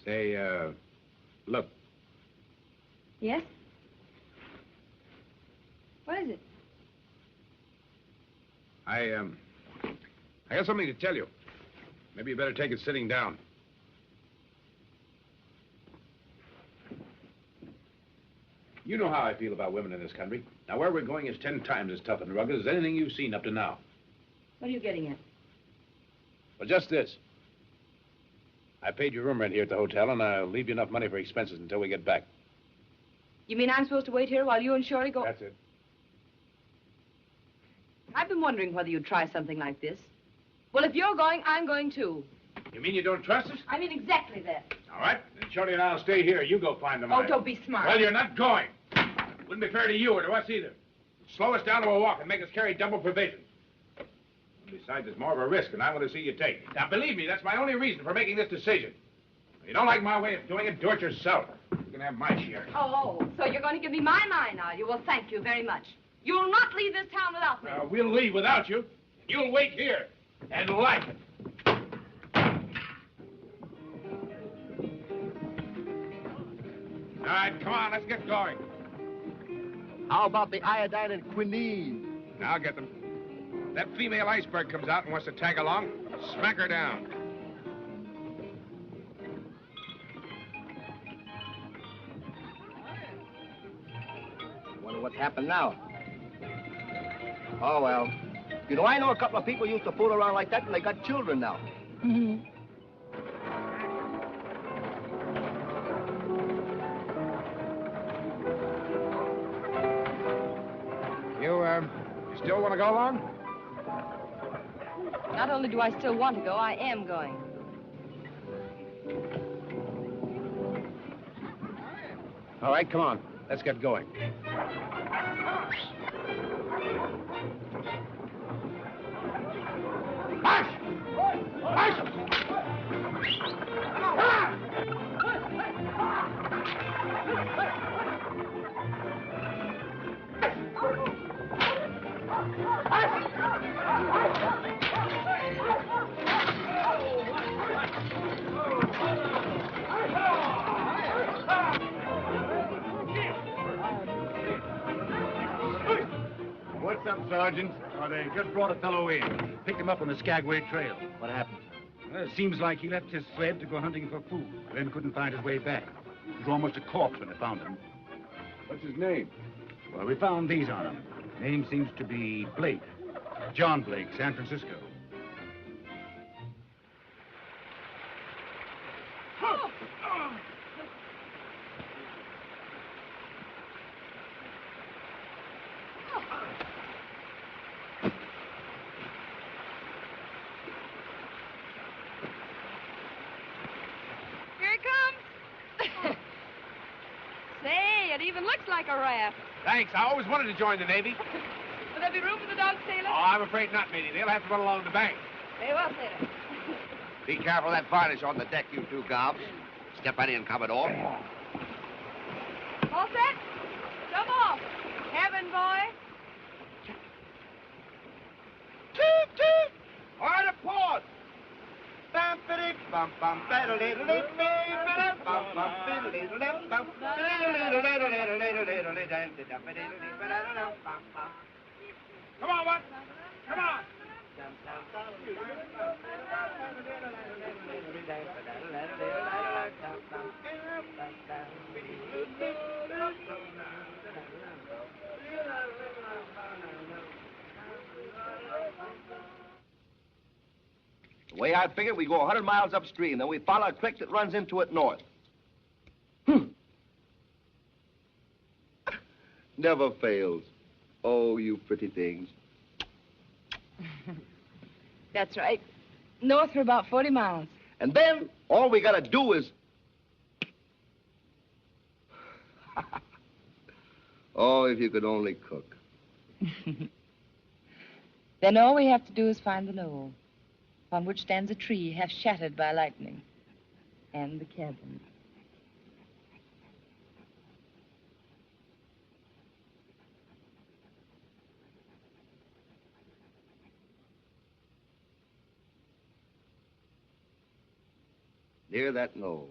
Say, look. Yes? What is it? I got something to tell you. Maybe you better take it sitting down. You know how I feel about women in this country. Now, where we're going is 10 times as tough and rugged as anything you've seen up to now. What are you getting at? Well, just this. I paid your room rent here at the hotel, and I'll leave you enough money for expenses until we get back. You mean I'm supposed to wait here while you and Shorty go... That's it. I've been wondering whether you'd try something like this. Well, if you're going, I'm going too. You mean you don't trust us? I mean exactly that. All right. Then Shorty and I'll stay here. You go find the money. Oh, don't be smart. Well, you're not going. Wouldn't be fair to you or to us either. Slow us down to a walk and make us carry double provisions. Besides, it's more of a risk, and I want to see you take. Now, believe me, that's my only reason for making this decision. If you don't like my way of doing it, do it yourself. You can have my share. Oh, so you're going to give me my mind, are you? Well, thank you very much. You'll not leave this town without me. We'll leave without you. You'll wait here and like it. All right, come on, let's get going. How about the iodine and quinine? Now, I'll get them. That female iceberg comes out and wants to tag along. Smack her down. Wonder what's happened now. Oh, well. You know, I know a couple of people used to fool around like that, and they got children now. Mm-hmm. You still want to go along? Not only do I still want to go, I am going. All right, come on. Let's get going. March! March! What's up, Sergeant? Oh, they just brought a fellow in. Picked him up on the Skagway Trail. What happened? Well, it seems like he left his sled to go hunting for food, then couldn't find his way back. He was almost a corpse when they found him. What's his name? Well, we found these on him. Name seems to be Blake. John Blake, San Francisco. Here it comes. Say, it even looks like a raft. Thanks. I always wanted to join the Navy. Will there be room for the dogs, sailor? Oh, I'm afraid not, matey. They'll have to run along the bank. Very well, sailor. Be careful of that varnish on the deck, you two gobs. Step right in, Commodore. All set? Jump off. Heaven, boy. Toot, toot! All right, a pause. Bum, biddy, bum, bum, ba-da-lee-da-lee, bee-ba-da, bum, bum, biddle-lee-da-lee, bum, biddle-lee-da-lee-da-lee-da-lee, da-ba-diddle-lee-ba-da-da-dum, bum, bum. Come on, Buck. Come on. The way I figure, we go 100 miles upstream, then we follow a creek that runs into it north. Never fails. Oh, you pretty things. That's right. North for about 40 miles. And then all we gotta do is... Oh, if you could only cook. Then all we have to do is find the knoll, upon which stands a tree half shattered by lightning, and the cabin. Near that knoll.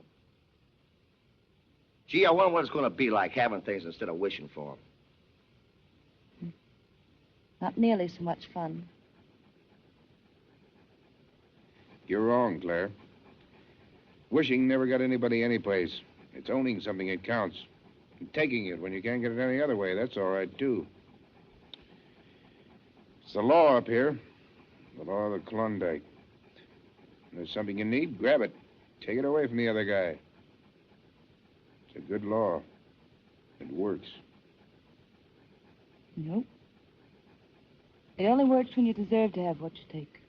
Gee, I wonder what it's gonna be like having things instead of wishing for them. Not nearly so much fun. You're wrong, Claire. Wishing never got anybody anyplace. It's owning something that counts. And taking it when you can't get it any other way, that's all right, too. It's the law up here. The law of the Klondike. If there's something you need, grab it. Take it away from the other guy. It's a good law. It works. Nope. It only works when you deserve to have what you take.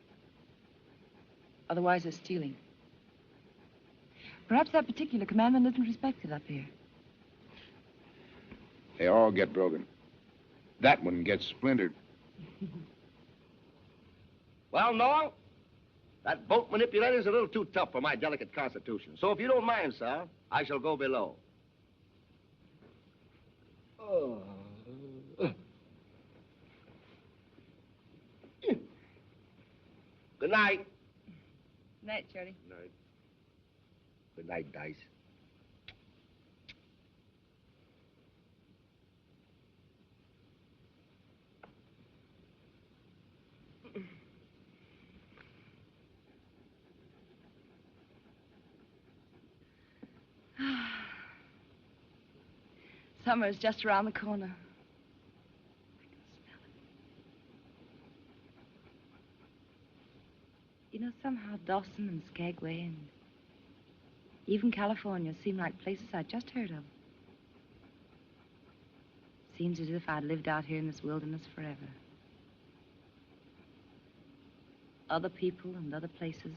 Otherwise, it's stealing. Perhaps that particular commandment isn't respected up here. They all get broken. That one gets splintered. Well, Noel, that boat manipulator's a little too tough for my delicate constitution. So if you don't mind, sir, I shall go below. Oh. Good night. Night, Charlie. Night. Good night, Dice. Summer's just around the corner. I can smell it. You know, somehow Dawson and Skagway and even California seem like places I just heard of. Seems as if I'd lived out here in this wilderness forever. Other people and other places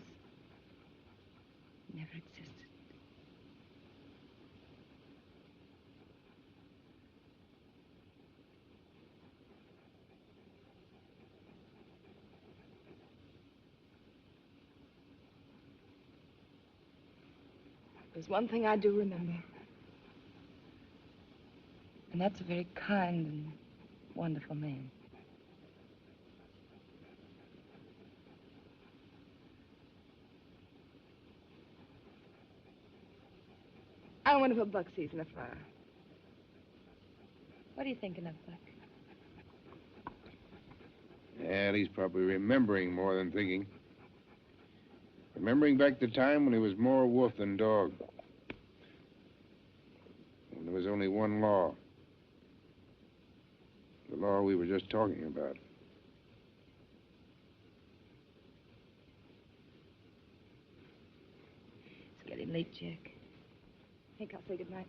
never existed. There's one thing I do remember. And that's a very kind and wonderful man. I wonder if Buck sees in a fire. What are you thinking of, Buck? And he's probably remembering more than thinking. Remembering back the time when he was more wolf than dog. When there was only one law. The law we were just talking about. It's getting late, Jack. I think I'll say goodnight.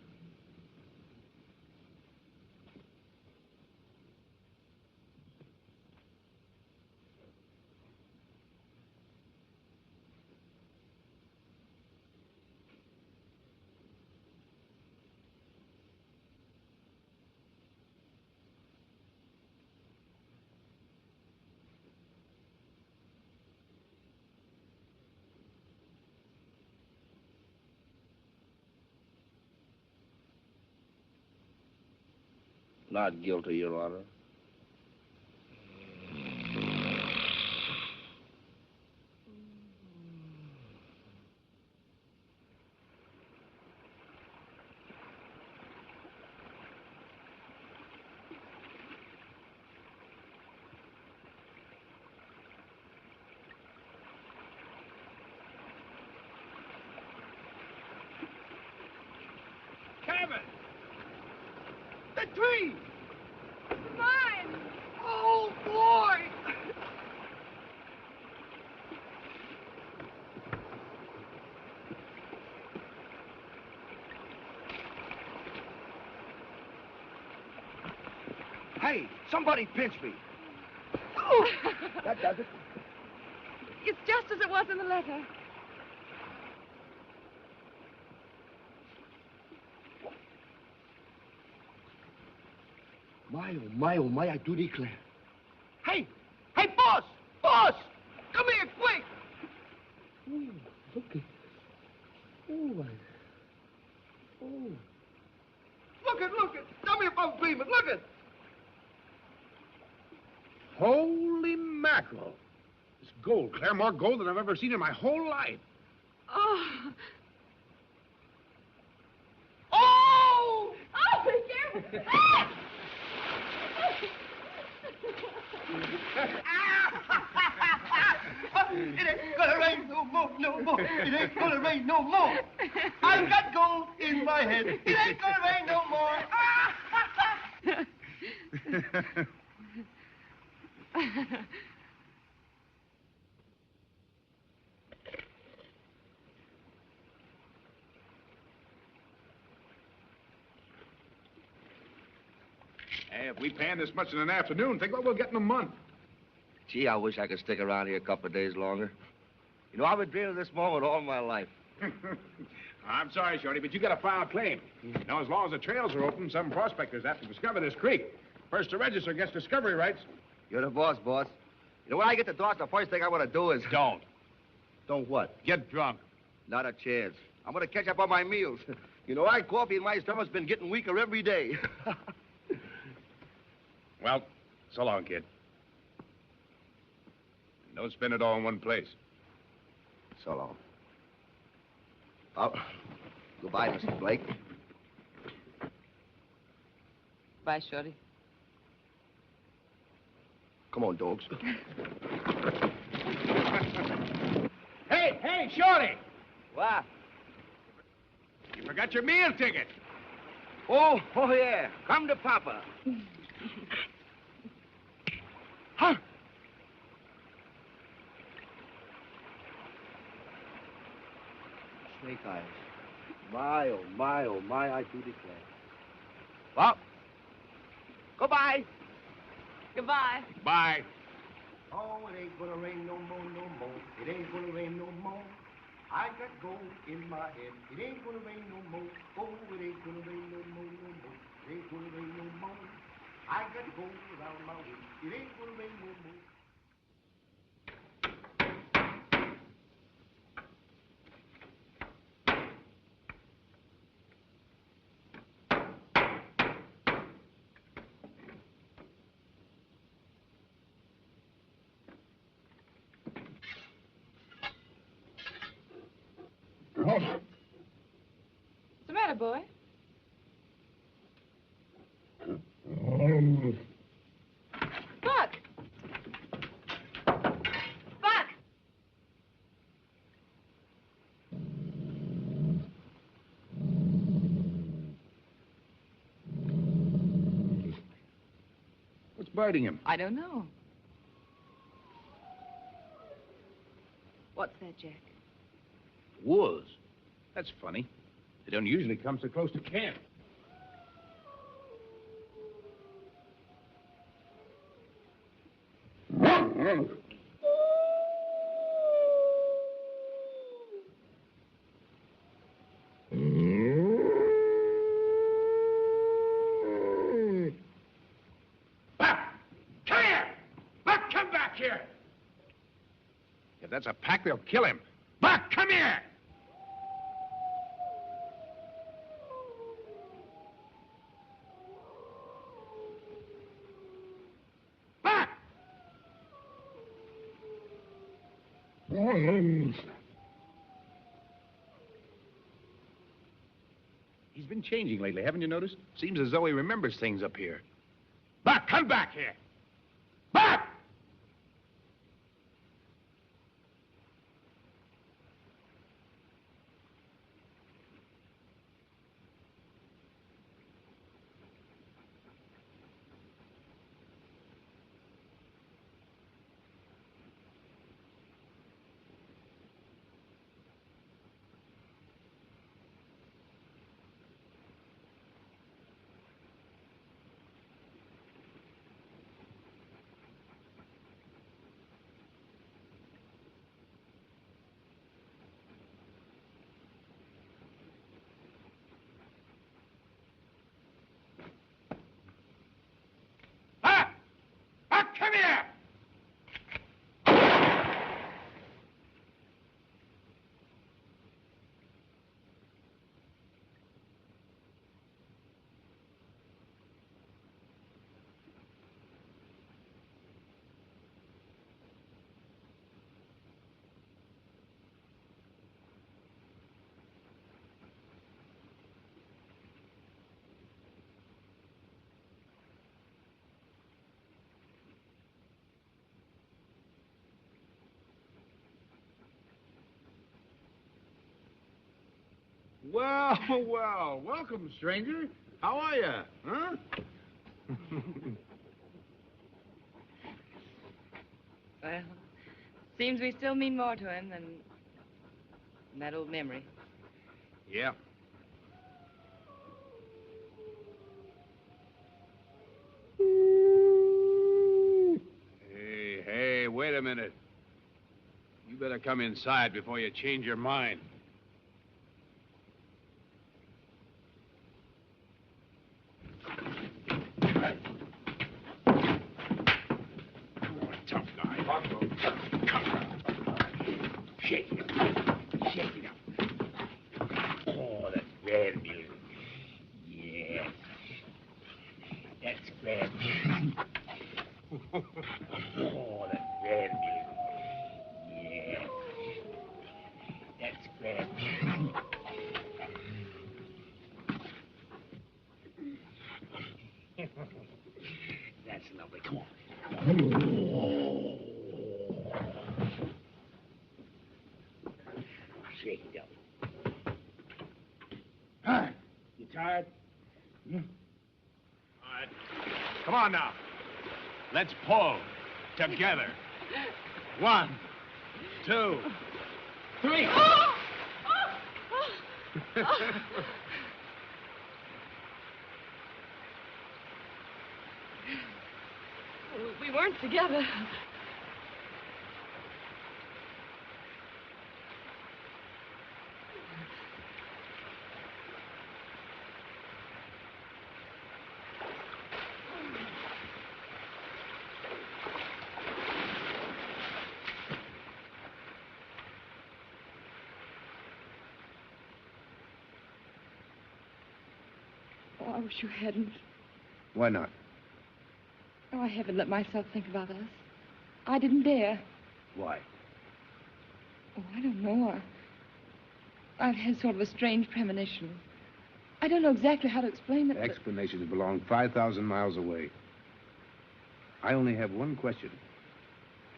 Not guilty, Your Honor. Kevin! The tree! Mine! Oh, boy! Hey, somebody pinch me. Oh! That does it. It's just as it was in the letter. Oh, my, I do declare. Hey! Hey, boss! Boss! Come here, quick! Ooh, look at... Oh, oh. Look it! Tell me if I'm dreaming. Look it! Holy mackerel. It's gold, Claire. More gold than I've ever seen in my whole life. Oh! Oh! Oh, be careful! Ah! It ain't gonna rain no more, no more. It ain't gonna rain no more. I've got gold in my head. It ain't gonna rain no more. Hey, if we pan this much in an afternoon, think what we'll get in a month. Gee, I wish I could stick around here a couple of days longer. You know, I've been dreaming of this moment all my life. I'm sorry, Shorty, but you got a filed claim. Now, as long as the trails are open, some prospectors have to discover this creek. First to register gets discovery rights. You're the boss, boss. You know, when I get to Dawes, the first thing I want to do is... Don't. Don't what? Get drunk. Not a chance. I'm going to catch up on my meals. You know, our coffee in my stomach's been getting weaker every day. Well, so long, kid. Don't spend it all in one place. So long. Oh, goodbye, Mrs. Blake. Bye, Shorty. Come on, dogs. Hey, Shorty! What? You forgot your meal ticket. Oh, yeah. Come to Papa. Huh? Snake eyes. My, oh, my, I do declare. Well, goodbye. Goodbye. Bye. Oh, it ain't gonna rain no more, no more. It ain't gonna rain no more. I got gold in my head. It ain't gonna rain no more. Oh, it ain't gonna rain no more, no more. It ain't gonna rain no more. I got gold around my waist. It ain't gonna rain no more. What's the matter, boy? Buck! Buck! What's biting him? I don't know. What's that, Jack? Wolves. That's funny. They don't usually come so close to camp. Buck! Come here! Buck, come back here! If that's a pack, they'll kill him. Buck, come here! He's been changing lately, haven't you noticed? Seems as though he remembers things up here. Buck, come back here! Buck! Come here! Well, well, welcome, stranger. How are you, huh? Well, seems we still mean more to him than that old memory. Yeah. Hey, wait a minute. You better come inside before you change your mind. Shake it up. Shake it up. Oh, that's grand music. Yes. That's grand music. Oh, that's grand music. Yes. That's grand music. That's lovely. Come on. Shake it up. Huh? You tired? All right. Come on now. Let's pull together. 1, 2, 3. We weren't together. Oh, I wish you hadn't. Why not? Oh, I haven't let myself think about us. I didn't dare. Why? Oh, I don't know. I've had sort of a strange premonition. I don't know exactly how to explain it. Explanations belong 5,000 miles away. I only have one question,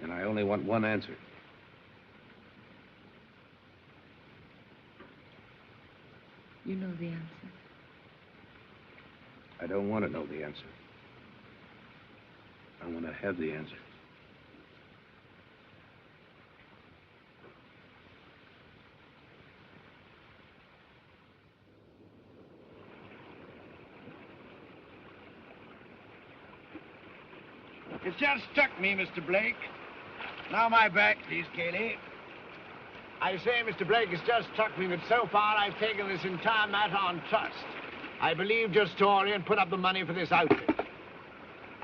and I only want one answer. You know the answer. I don't want to know the answer. I want to have the answer. It's just struck me, Mr. Blake. Now my back, please, Cayley. I say, Mr. Blake, it's just struck me that so far I've taken this entire matter on trust. I believed your story and put up the money for this outfit.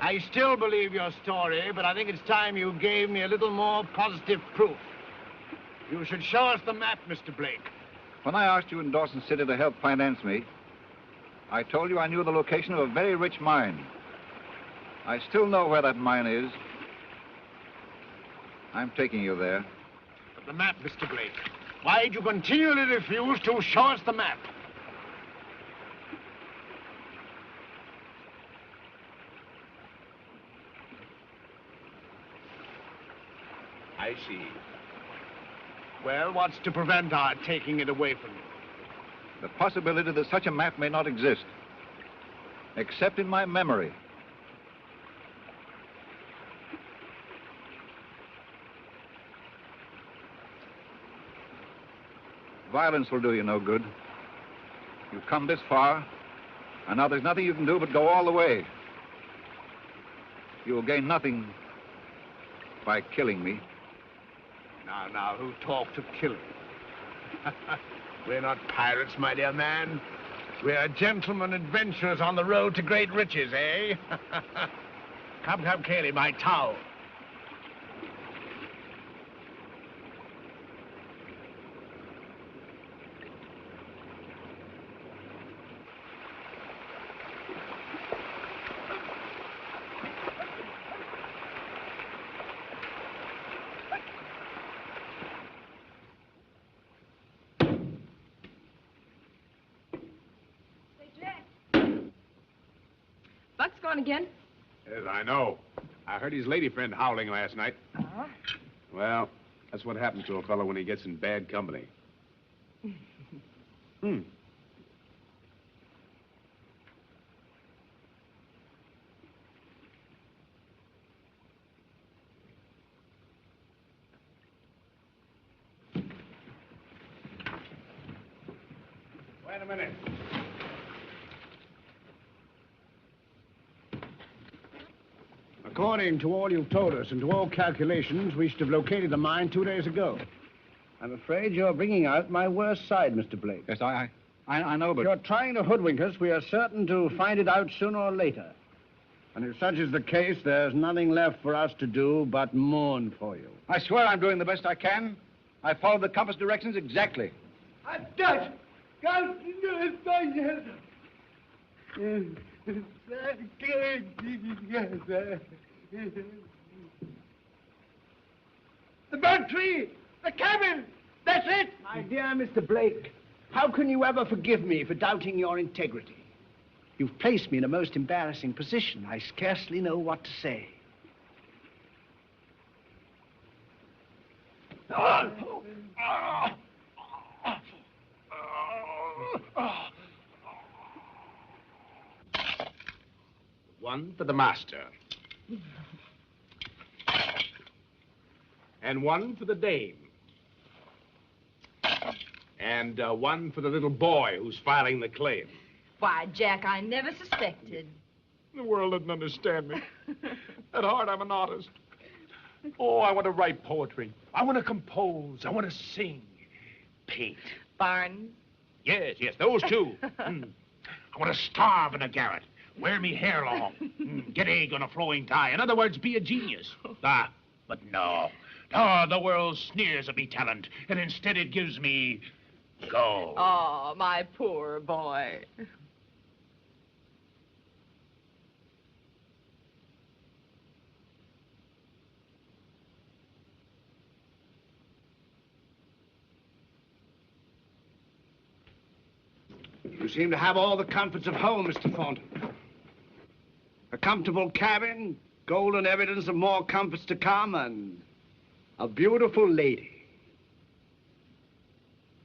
I still believe your story, but I think it's time you gave me a little more positive proof. You should show us the map, Mr. Blake. When I asked you in Dawson City to help finance me, I told you I knew the location of a very rich mine. I still know where that mine is. I'm taking you there. The map, Mr. Blake. Why do you continually refuse to show us the map? I see. Well, what's to prevent our taking it away from you? The possibility that such a map may not exist, except in my memory. Violence will do you no good. You've come this far, and now there's nothing you can do but go all the way. You will gain nothing by killing me. Now, who talked of killing? We're not pirates, my dear man. We're gentlemen adventurers on the road to great riches, eh? Come, Cayley, my towel. Buck's gone again? Yes, I know. I heard his lady friend howling last night. Uh-huh. Well, that's what happens to a fellow when he gets in bad company. Hmm. Wait a minute. According to all you've told us and to all calculations, we should have located the mine 2 days ago. I'm afraid you're bringing out my worst side, Mr. Blake. Yes, I know, but... If you're trying to hoodwink us, we are certain to find it out sooner or later. And if such is the case, there's nothing left for us to do but mourn for you. I swear I'm doing the best I can. I followed the compass directions exactly. I'm Dutch. Can't do it by The burnt tree! The cabin! That's it! My dear Mr. Blake, how can you ever forgive me for doubting your integrity? You've placed me in a most embarrassing position. I scarcely know what to say. One for the master. And one for the dame. And one for the little boy who's filing the claim. Why, Jack, I never suspected. The world doesn't understand me. At heart, I'm an artist. Oh, I want to write poetry. I want to compose. I want to sing. Paint. Barnes? Yes, those two. I want to starve in a garret. Wear me hair long. Get egg on a flowing tie. In other words, be a genius. But no. No, the world sneers at me talent, and instead it gives me gold. Oh, my poor boy. You seem to have all the comforts of home, Mr. Thornton. A comfortable cabin, golden evidence of more comforts to come, and a beautiful lady.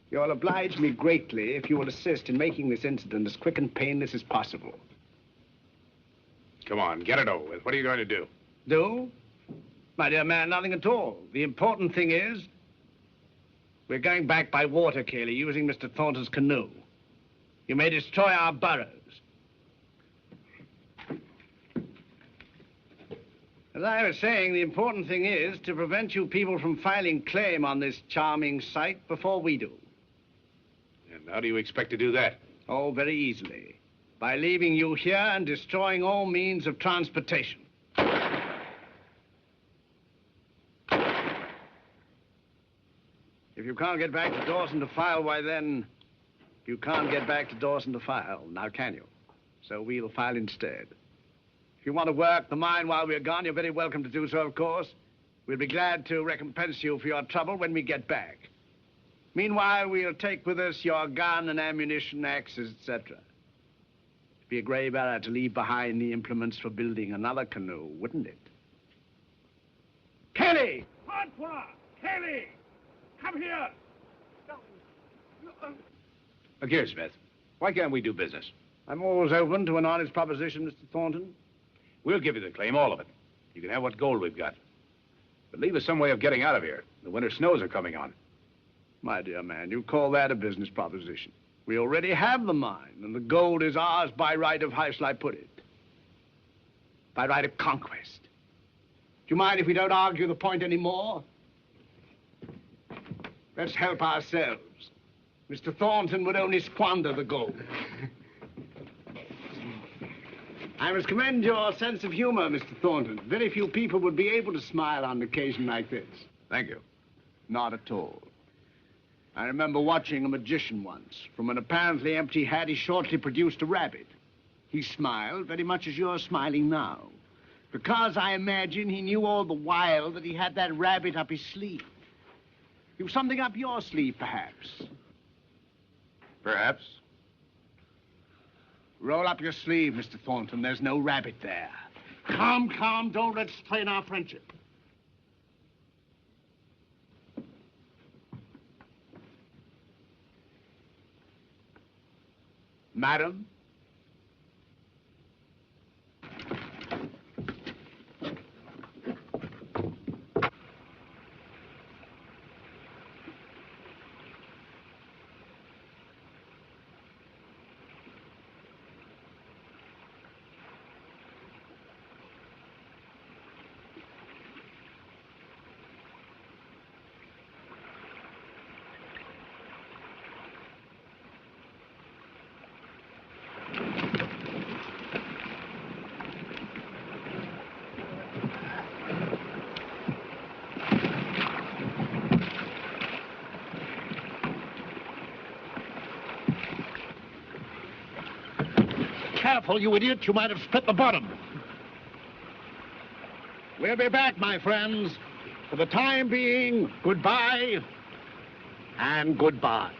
You'll oblige me greatly if you will assist in making this incident as quick and painless as possible. Come on, get it over with. What are you going to do? Do? My dear man, nothing at all. The important thing is, we're going back by water, Cayley, using Mr. Thornton's canoe. You may destroy our burrows. As I was saying, the important thing is to prevent you people from filing claim on this charming site before we do. And how do you expect to do that? Oh, very easily. By leaving you here and destroying all means of transportation. If you can't get back to Dawson to file, why then, you can't get back to Dawson to file, now can you? So we'll file instead. If you want to work the mine while we're gone, you're very welcome to do so, of course. We'll be glad to recompense you for your trouble when we get back. Meanwhile, we'll take with us your gun and ammunition, axes, etc. It'd be a grave error to leave behind the implements for building another canoe, wouldn't it? Kelly! Francois! Kelly! Come here! Look here, Smith. Why can't we do business? I'm always open to an honest proposition, Mr. Thornton. We'll give you the claim, all of it. You can have what gold we've got. But leave us some way of getting out of here. The winter snows are coming on. My dear man, you call that a business proposition. We already have the mine, and the gold is ours by right of, how shall I put it? By right of conquest. Do you mind if we don't argue the point anymore? Let's help ourselves. Mr. Thornton would only squander the gold. I must commend your sense of humor, Mr. Thornton. Very few people would be able to smile on an occasion like this. Thank you. Not at all. I remember watching a magician once. From an apparently empty hat, he shortly produced a rabbit. He smiled very much as you're smiling now. Because I imagine he knew all the while that he had that rabbit up his sleeve. You've something up your sleeve, perhaps. Perhaps. Roll up your sleeve, Mr. Thornton. There's no rabbit there. Calm, calm. Don't let's strain our friendship. Madam? Careful, you idiot. You might have split the bottom. We'll be back, my friends. For the time being, goodbye and goodbye.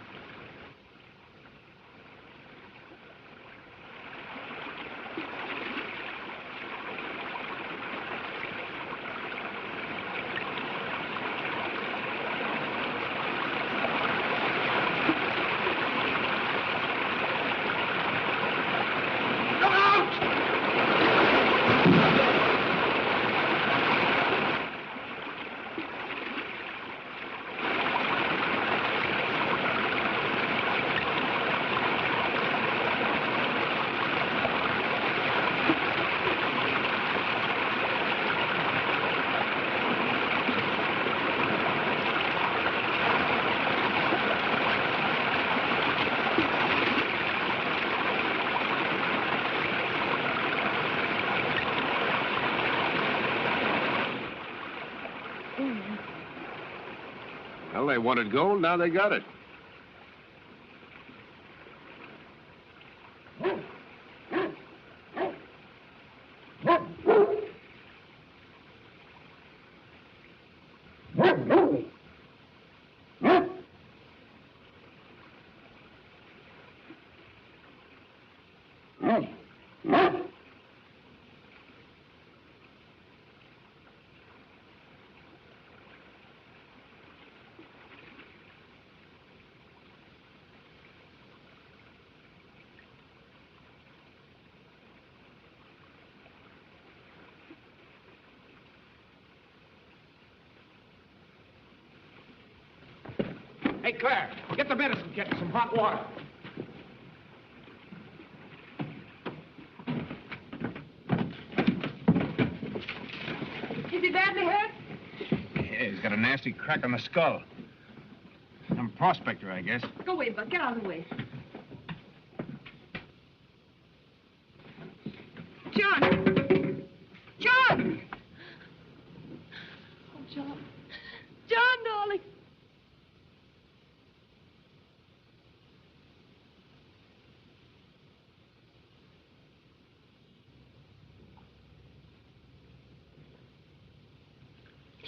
Well, they wanted gold, now they got it. Hey, Claire, get the medicine kit and some hot water. Is he badly hurt? Yeah, he's got a nasty crack on the skull. Some prospector, I guess. Go away, Buck. Get out of the way. John! John! Oh, John. John, darling.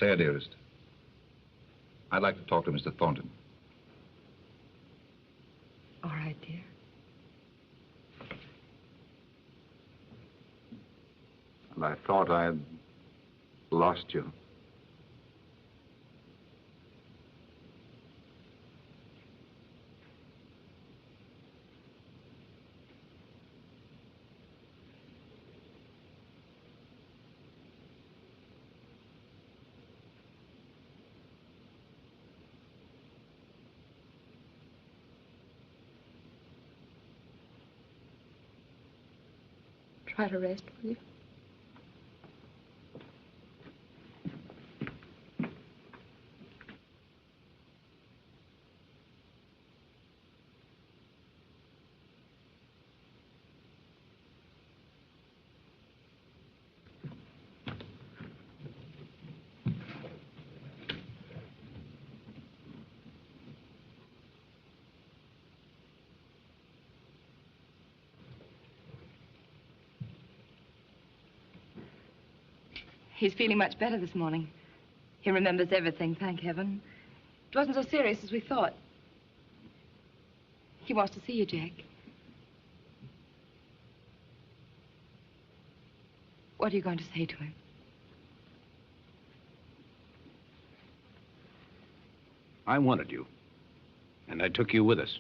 Claire, dearest, I'd like to talk to Mr. Thornton. All right, dear. And I thought I had lost you. Try to rest, will you? He's feeling much better this morning. He remembers everything, thank heaven. It wasn't so serious as we thought. He wants to see you, Jack. What are you going to say to him? I wanted you, and I took you with us.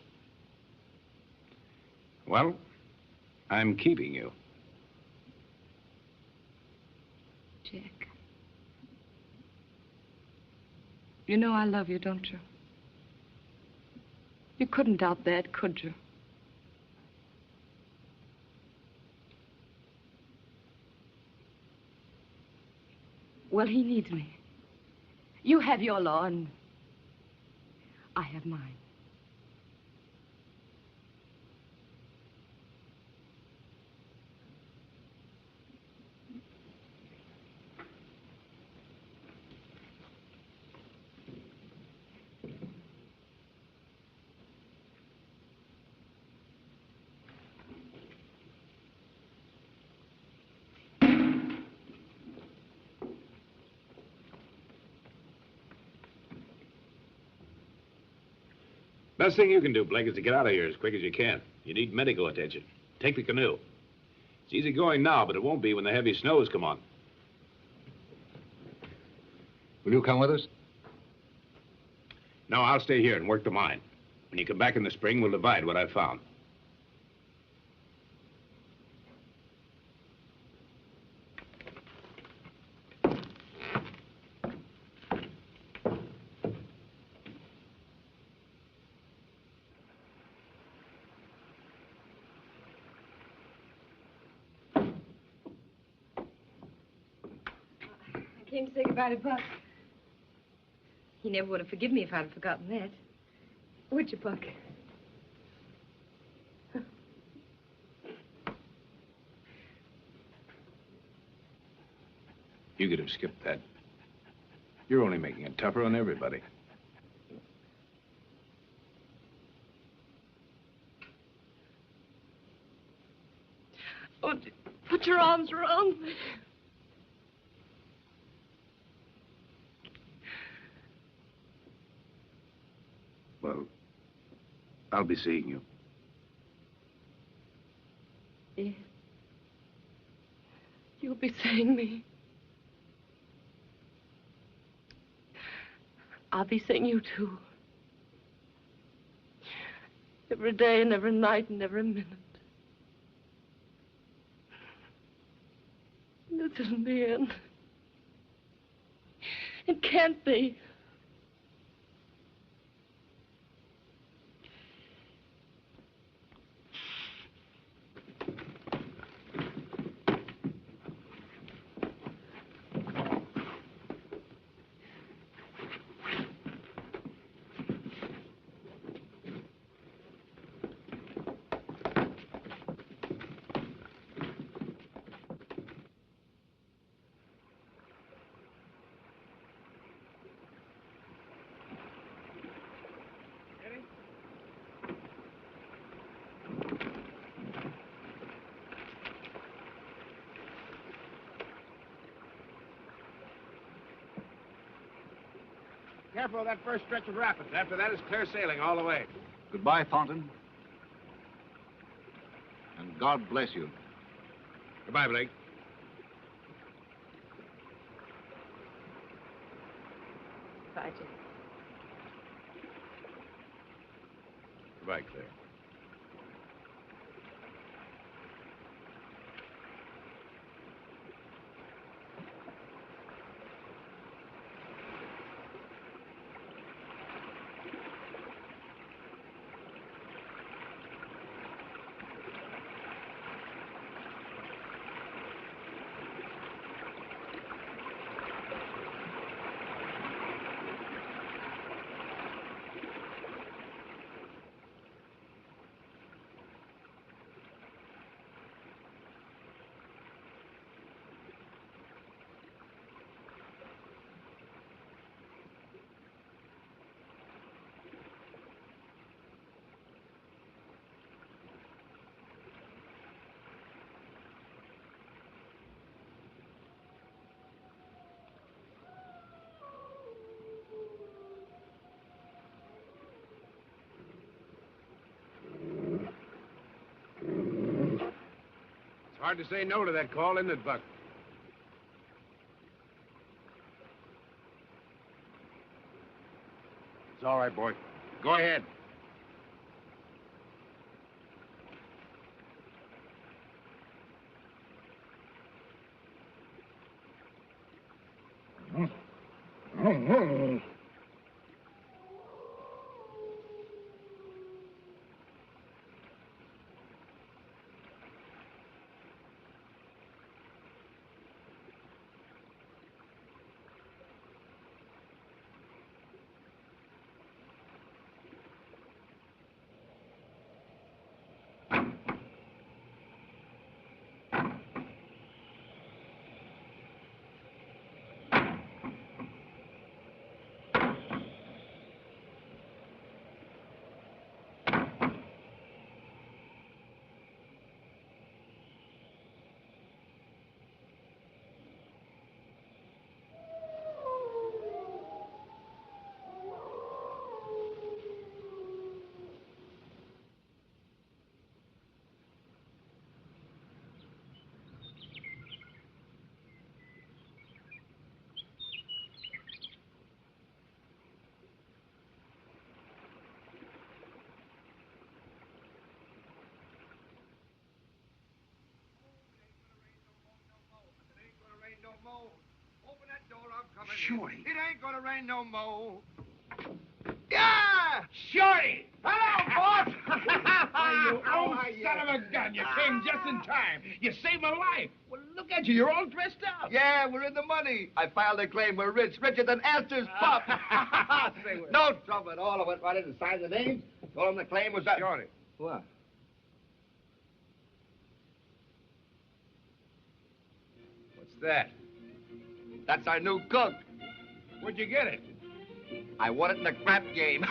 Well, I'm keeping you. Jack. You know I love you, don't you? You couldn't doubt that, could you? Well, he needs me. You have your law, and I have mine. Best thing you can do, Blake, is to get out of here as quick as you can. You need medical attention. Take the canoe. It's easy going now, but it won't be when the heavy snows come on. Will you come with us? No, I'll stay here and work the mine. When you come back in the spring, we'll divide what I've found. I came to say goodbye to Buck. He never would have forgiven me if I'd forgotten that. Would you, Buck? You could have skipped that. You're only making it tougher on everybody. Oh, put your arms around me. Well, I'll be seeing you. Yes. You'll be seeing me. I'll be seeing you, too. Every day and every night and every minute. This isn't the end. It can't be. Careful of that first stretch of rapids. After that, it's clear sailing all the way. Goodbye, Thornton. And God bless you. Goodbye, Blake. Bye, Jim. Goodbye, Claire. It's hard to say no to that call, isn't it, Buck? It's all right, boy. Go ahead. Open that door, I'm coming. Shorty. It ain't gonna rain no more. Yeah! Shorty! Hello, boss! You old son of a gun. You came just in time. You saved my life. Well, look at you. You're all dressed up. Yeah, we're in the money. I filed a claim. We're rich. Richer than Astor's pup. No trouble at all. I went right in and signed the names. Told him the claim was... Shorty. What? What's that? That's our new cook. Where'd you get it? I won it in the crap game.